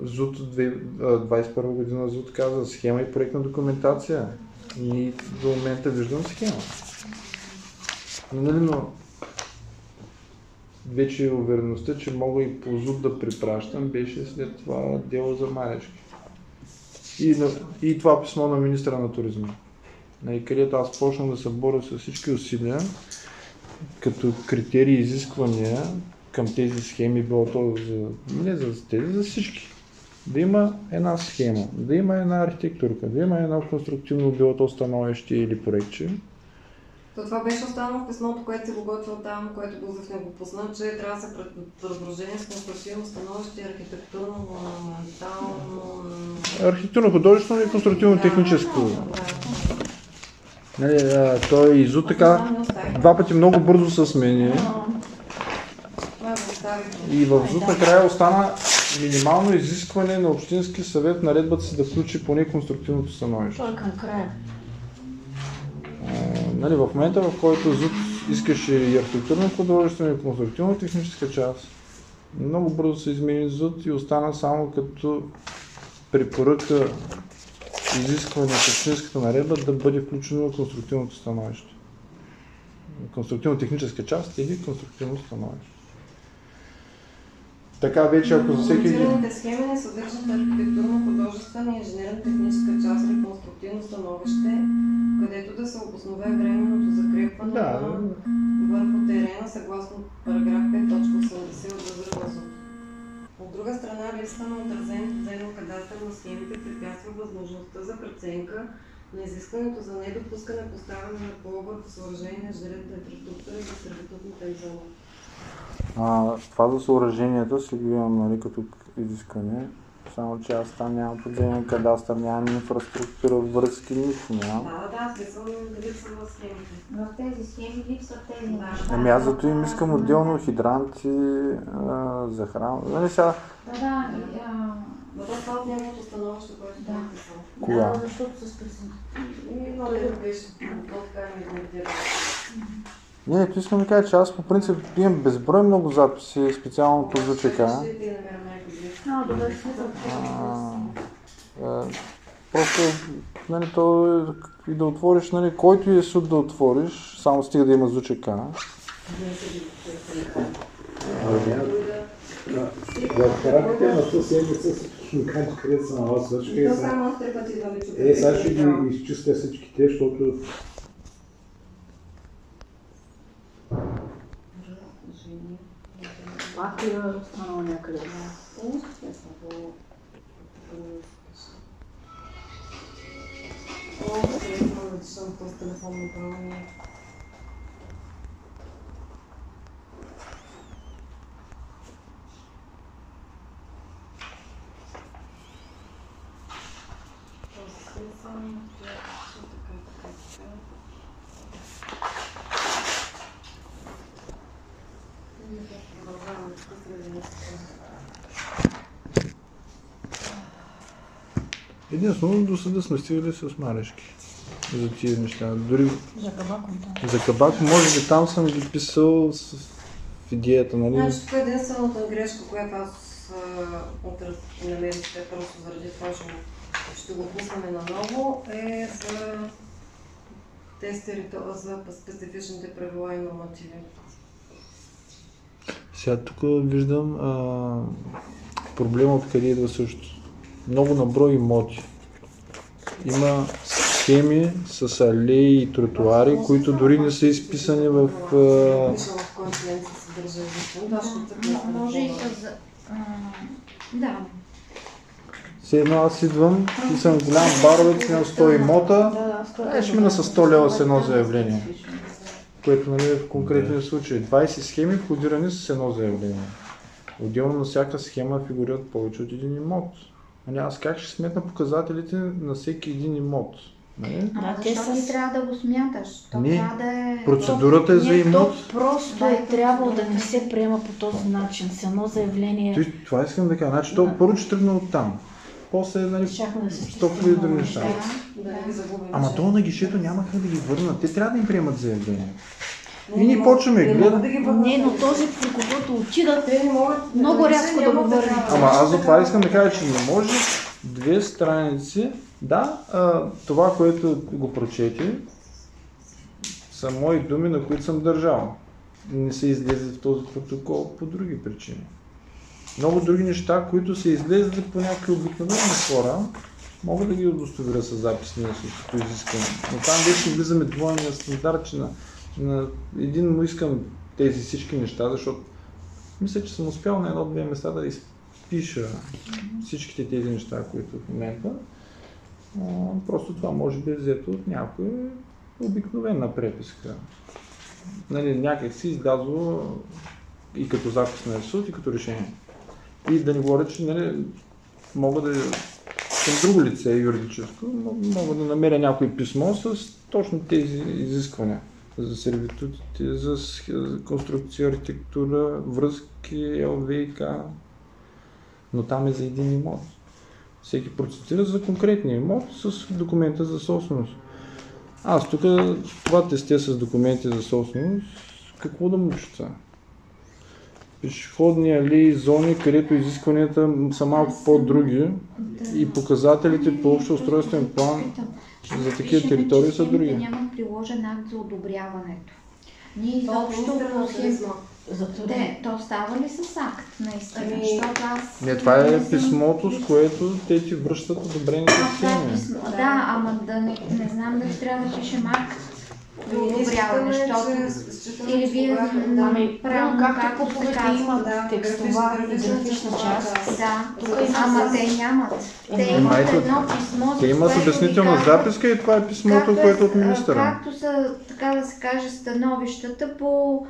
ЗУТ 21 година ЗУТ каза схема и проектна документация. И до момента виждам схема. Но вече увереността, че мога и по ЗУТ да препращам, беше след това дело за Марешки. И това писмо на министра на туризма, където аз почнах да се боря с всички усилия, като критерии и изисквания към тези схеми, било то не за тези, за всички. Да има една схема, да има една архитектурка, да има едно конструктивно, било то становище или проектче. Това беше останало в писмото, което се го готвил там, което Бузов не го пусна, че трябва да се раздружение с конструктивно становище, архитектурно, монументално... Архитектурно, художествено и конструктивно-техническо. Той изу така 2 пъти много бързо се смени. И в ЗУТ накрая остана минимално изискване на Общински съвет наредбата си да включи поне конструктивното становище. Той към края. В момента, в който ЗУТ искаше и архитектурно художествено и конструктивно техническа част, много бързо се измени ЗУТ и остана само като препоръка изискване на Общинската наредба да бъде включено конструктивното становище. Конструктивно-техническа част или конструктивно становище. Така вече, ако за всеки... Монтираните схеми не съдържат архитектурно-художествена и инженерно-техническа част или конструктивно становище, където да се обоснове временното закрепване върху терена съгласно параграф 5.80 от възрастта ЗУТ. От друга страна, липсата на отразените земно-кадастър на схемите препятства възможността за преценка на изискването за недопускане поставяне на полък върху съоръжение на инженерната инфраструктура и за сервитутната им зона. Това за съоръженията си го имам, нали, като изискване. Само че аз там нямам подземен кадастър, нямам инфраструктура, връзки, нищо нямам. смисъл липсва в схемите. В тези схеми липсват тези неща. Ами аз зато им искам отделно хидранти, захранване. Нали сега? Да. Но това от неговото становище, което е написал. Кога? Да, защото с пресен. Много лето беше, по-така ми коментира. Не, ето искам да кажа, че аз по принцип имам безброй много записи, специално по ЗЧК. Добре, Просто, нали, то и да отвориш, нали, който и съд да отвориш, само стига да има ЗЧК. В рамките на тази седмица всички ми кажат където са на вас ЗЧК. То само аз 3 пъти да ми чупя. Сега ще ги изчистя всичките, защото Пак е останало някъде. С телефонно управление. Единствено до съда сме стигали с Марешки за тия неща. Дори За Кабако, да. за Кабако, може би там съм ги писал в идеята, нали? Значи, това е единствената грешка, която аз намерих просто заради това, ще го пуснем наново, е за за специфичните правила и нормативи. Сега тук виждам проблема откъде идва също. Много наброй имоти. Има схеми с алеи и тротуари, които дори не са изписани в... в кой член се съдържа. Може и с... Да. Все едно аз идвам и съм голям баровец, имам 100 имота, ще мина с 100 лева с едно заявление. Което, нали, в конкретния случай 20 схеми входирани с едно заявление. Отделно на всяка схема фигурират повече от един имот. Нали, аз как ще сметна показателите на всеки един имот? Нали? Защо ти трябва да го смяташ? То Не, трябва да е... процедурата е за имот. Просто е трябвало да не се приема по този начин, с едно заявление. Това искам да кажа. Значи, то първо ще тръгна оттам. После, нали, стокови други неща. Ама то на гишето няма как да ги върнат. Те трябва да им приемат заявление. И ние почваме гледаме. Не, но този, при когото отидат, много рязко да го върнат. Ама аз за това искам да кажа, че не може 2 страници. Да, това, което го прочети, са мои думи, на които съм държал. Не се излезе в този протокол по други причини. Много други неща, които са излезли по някакви обикновени хора, мога да ги удостоверя с записния същото изискване. Но там вече влизаме двойния стандарт, че на един му искам тези всички неща, защото мисля, че съм успял на 1-2 места да изпиша всичките тези неща, които в момента. Просто това може би е взето от някоя обикновена преписка. Нали, някак си излязло и като запис на съд, и като решение. И да не говоря, че, нали, мога да съм друго лице юридическо, мога да намеря някое писмо с точно тези изисквания за сервитутите, за конструкция, архитектура, връзки, ЛВК, но там е за един имот. Всеки процедира за конкретния имот с документа за собственост. Аз тук това тесте с документи за собственост, какво да му чета? Пешеходни алеи, зони, където изискванията са малко по-други и показателите по общ устройствен план за такива територии са други. Няма приложен акт за одобряването. Ние изобщо то става ли с акт, наистина? Защото аз... Не, това е писмото, с което те ти връщат одобрените схеми. Да, ама да не знам дали трябва да пишем акт за одобряване, защото... Или вие правилно както куповете имат текстова и графична част. Да, ама те нямат. Те имат едно писмо, те имат обяснителна записка и това е писмото, което е от министъра. Както са, така да се каже, становищата по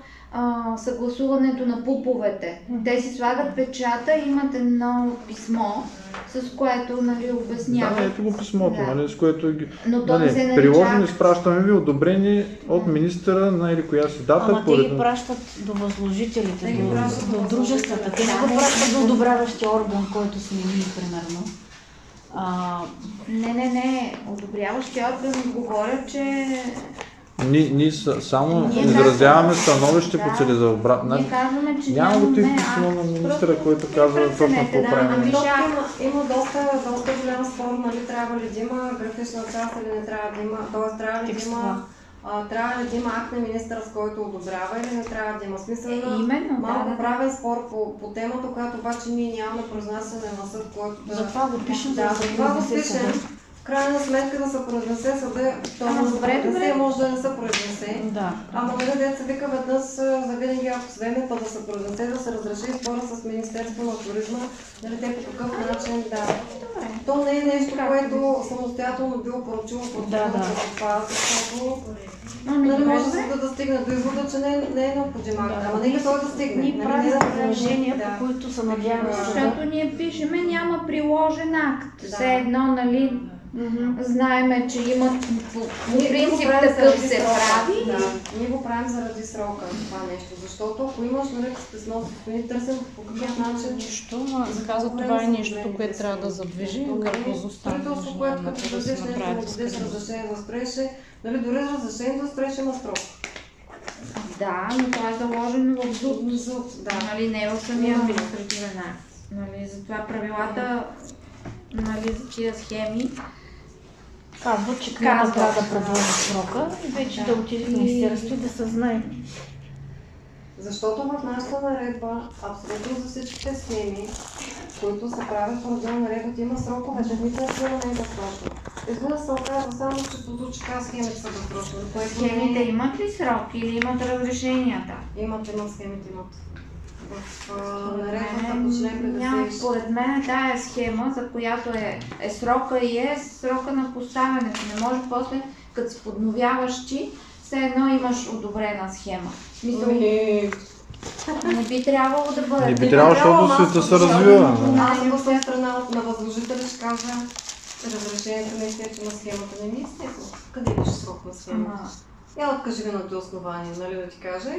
съгласуването на ПУП-овете. Те си слагат печата, имат едно писмо, с което, нали, обясняват. Да, ето го писмото, Да. нали, с което Но то не се нарича приложено, акт. изпращаме ви одобрени от министъра на или коя си дата. Ама те ги пращат до възложителите, до дружествата. Те не го пращат до одобряващия орган, който сме ние, примерно. Не. Одобряващия орган говоря, че... Ние само Ние изразяваме казваме, становище по да. целесъобразно. Ние казваме, че Няма го тих нямаме писмо на акт. министъра, Просто който казва точно преценете, какво да, правим. ами Защото шак. има доста голям спор, нали, трябва ли да има графична част или не трябва да има, т.е. трябва ли да има акт на министъра, с който одобрява или не трябва да има смисъл на Именно, малко да. правен спор по темата, която обаче ние нямаме произнасяне на съд, който да... Затова го пишем, Да, затова го пишем. В крайна сметка да се произнесе съда, то Ама може да се добре. произнесе, може да не се произнесе. Да. Ама нали деца вика веднъж за винаги, ако се вземе да се произнесе, да се разреши спора с Министерство на туризма, нали те по какъв начин да. То не е нещо, което самостоятелно било поръчило процедурата за това, защото нали може да стигне до извода, че не е необходим акт. Ама нека той да стигне. Ние правим предложения, по които се надяваме съда. Защото ние пишеме, няма приложен акт. Все едно, нали, знаеме, че има по принцип такъв се прави. Да, ние го правим заради срока това нещо, защото ако имаш нали с писмо, ние търсим по какъв начин. Нищо, но каза това е нещо, което трябва да задвижи, гърбозостта. Строителство, което като дадеш нещо, дадеш разрешение за строеж, нали дори разрешение за строеж има срок. Да, но това е заложено в ЗУТ, да. Нали, не в самия административен акт. Нали, затова правилата, нали, за тия схеми Казват, че кмета трябва да предложи срока и вече да отиде в министерство и да се знае. Защото в нашата наредба, абсолютно за всичките схеми, които се правят по реда на наредбата, има срокове. Технична схема не е безсрочна. Изведнъж се оказва само, че по ЗУЧК схемите са безсрочни. Схемите имат ли срок или имат разрешенията? Имат схемите, имат. В наредбата по член 56. Според мен тая схема, за която е срока и е срока на поставянето. Не може после, като си подновяваш ти, все едно имаш одобрена схема. Смисъл, не би трябвало да бъде. Не би трябвало, защото света се развива. Аз от страна на възложителя ще кажа разрешението не изтече на схемата не ми изтекло. Къде беше срок на схемата? Я откажи виното основание, нали да ти кажа?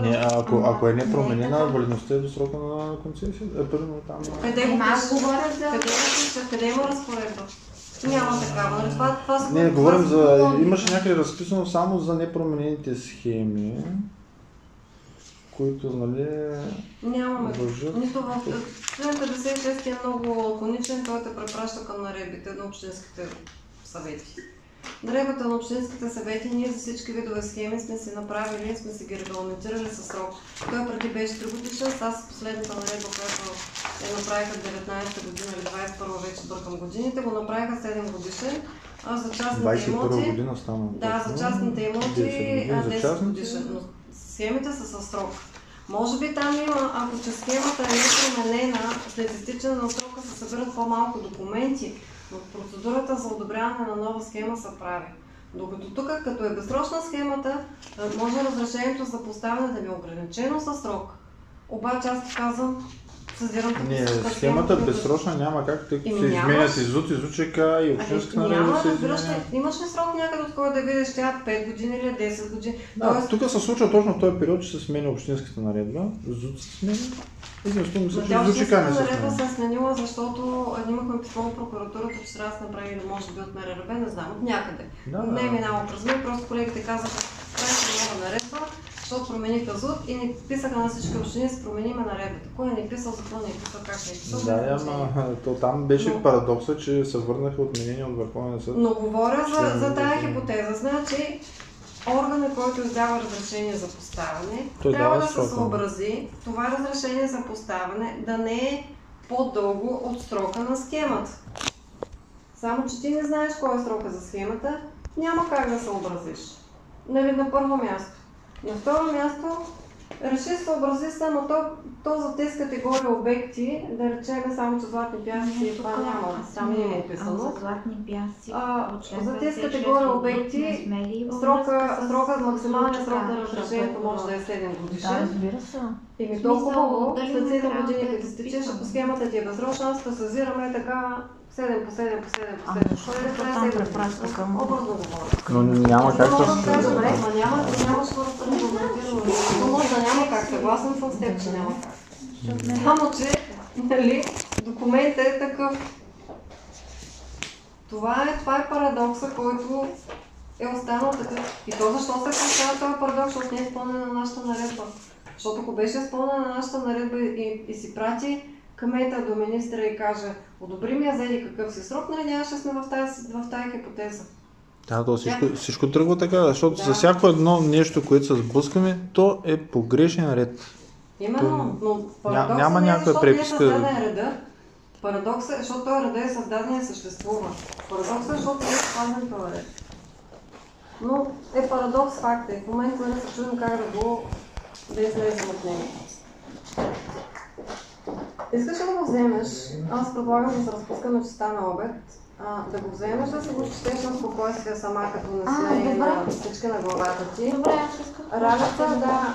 Не, ако е непроменена, валидността е до срока на концесия. Първо там. Къде го Аз говоря за... Къде има разпоредба? Няма такава, нали? Това Не, говорим за... Имаше някъде разписано само за непроменените схеми, които, нали... Нямаме. Дължат. Нито в... Член 56 е много лаконичен, той те препраща към наредбите на общинските съвети. Наредбата на общинските съвети, ние за всички видове схеми сме си направили, сме си ги регламентирали със срок. Той преди беше 3 годишен, аз последната наредба, която направиха 19-та година или 21-та, вече бъркам годините, го направиха 7 годишен. А за частните имоти... 21 година стана. Да, за частните имоти 10 годишен. Но схемите са със срок. Може би там има, ако че схемата е непроменена, след изтичане на срока се събират по-малко документи, но процедурата за одобряване на нова схема се прави. Докато тук, като е безсрочна схемата, може разрешението за поставяне да ми е ограничено със срок. Обаче аз ти казвам, съзирам като Не, схемата безсрочна няма как, тъй като се изменят и ЗУТ, и ЗУЧК, и общинска наредба се изменя. Имаш ли срок някъде, от който да видиш тя 5 години или 10 години? Да, тук се случва точно в този период, че се сменя общинската наредба, ЗУТ се сменя. Единствено мисля, че ЗУЧК не се наредба сменя. се е сменила, защото имахме писмо от прокуратурата, че трябва да се направи, може би от МРРБ, не знам, от някъде. Не е минало през мен, просто колегите казаха, правим нова наредба, защото промениха ЗУТ и ни писаха на всички общини, се промениме наредбата. Кой не е писал, защо не е писал, как не е писал? Да, ама то там беше парадокса, че се върнаха отменения от Върховния съд. Но говоря за тая хипотеза. Значи, органът, който издава разрешение за поставяне, трябва да се съобрази това разрешение за поставяне да не е по-дълго от срока на схемата. Само, че ти не знаеш кой е срока за схемата, няма как да съобразиш. Нали, на първо място. На второ място, Реши съобрази се, но то за тези категории обекти, да речем само, че златни пясъци, това няма, там не е описано. За златни пясъци, за тези категории обекти, максималният срок на разрешението може да е 7 годишен. Да, разбира се. И толкова, след 7 години, като стечеш, ако схемата ти е безсрочна, ще съзираме така 7 по 7 по 7 по 7. Защо е там препраща към... Образно говоря. Но няма как да... Добре, ма нямаш хората да регламентирано. То може да няма как, съгласен съм с теб, че няма как. Само, че, нали, документът е такъв. Това е парадокса, който е останал такъв. И то защо се получава този парадокс, защото не е изпълнена на нашата наредба. Защото ако беше изпълнена на нашата наредба и си прати кмета до министра и каже, одобри ми я за какъв си срок, нали нямаше сме в тази хипотеза. Да, то всичко тръгва така, защото за всяко едно нещо, което се сблъскаме, то е погрешен ред. Именно, но парадоксът няма не е, някаква защото не е преписка. създаден реда. Парадоксът е, защото този ред е създаден и съществува. Парадоксът е, защото не е спазен този ред. Но е парадокс факт е. В момента не се чудим как да излезем от него. Искаш ли да го вземеш? Аз предлагам да се разпускаме, че стана обед. Да го вземеш, да се го четеш на спокойствие сама, като население на всички на главата ти. Добре, аз искам. Работа, да.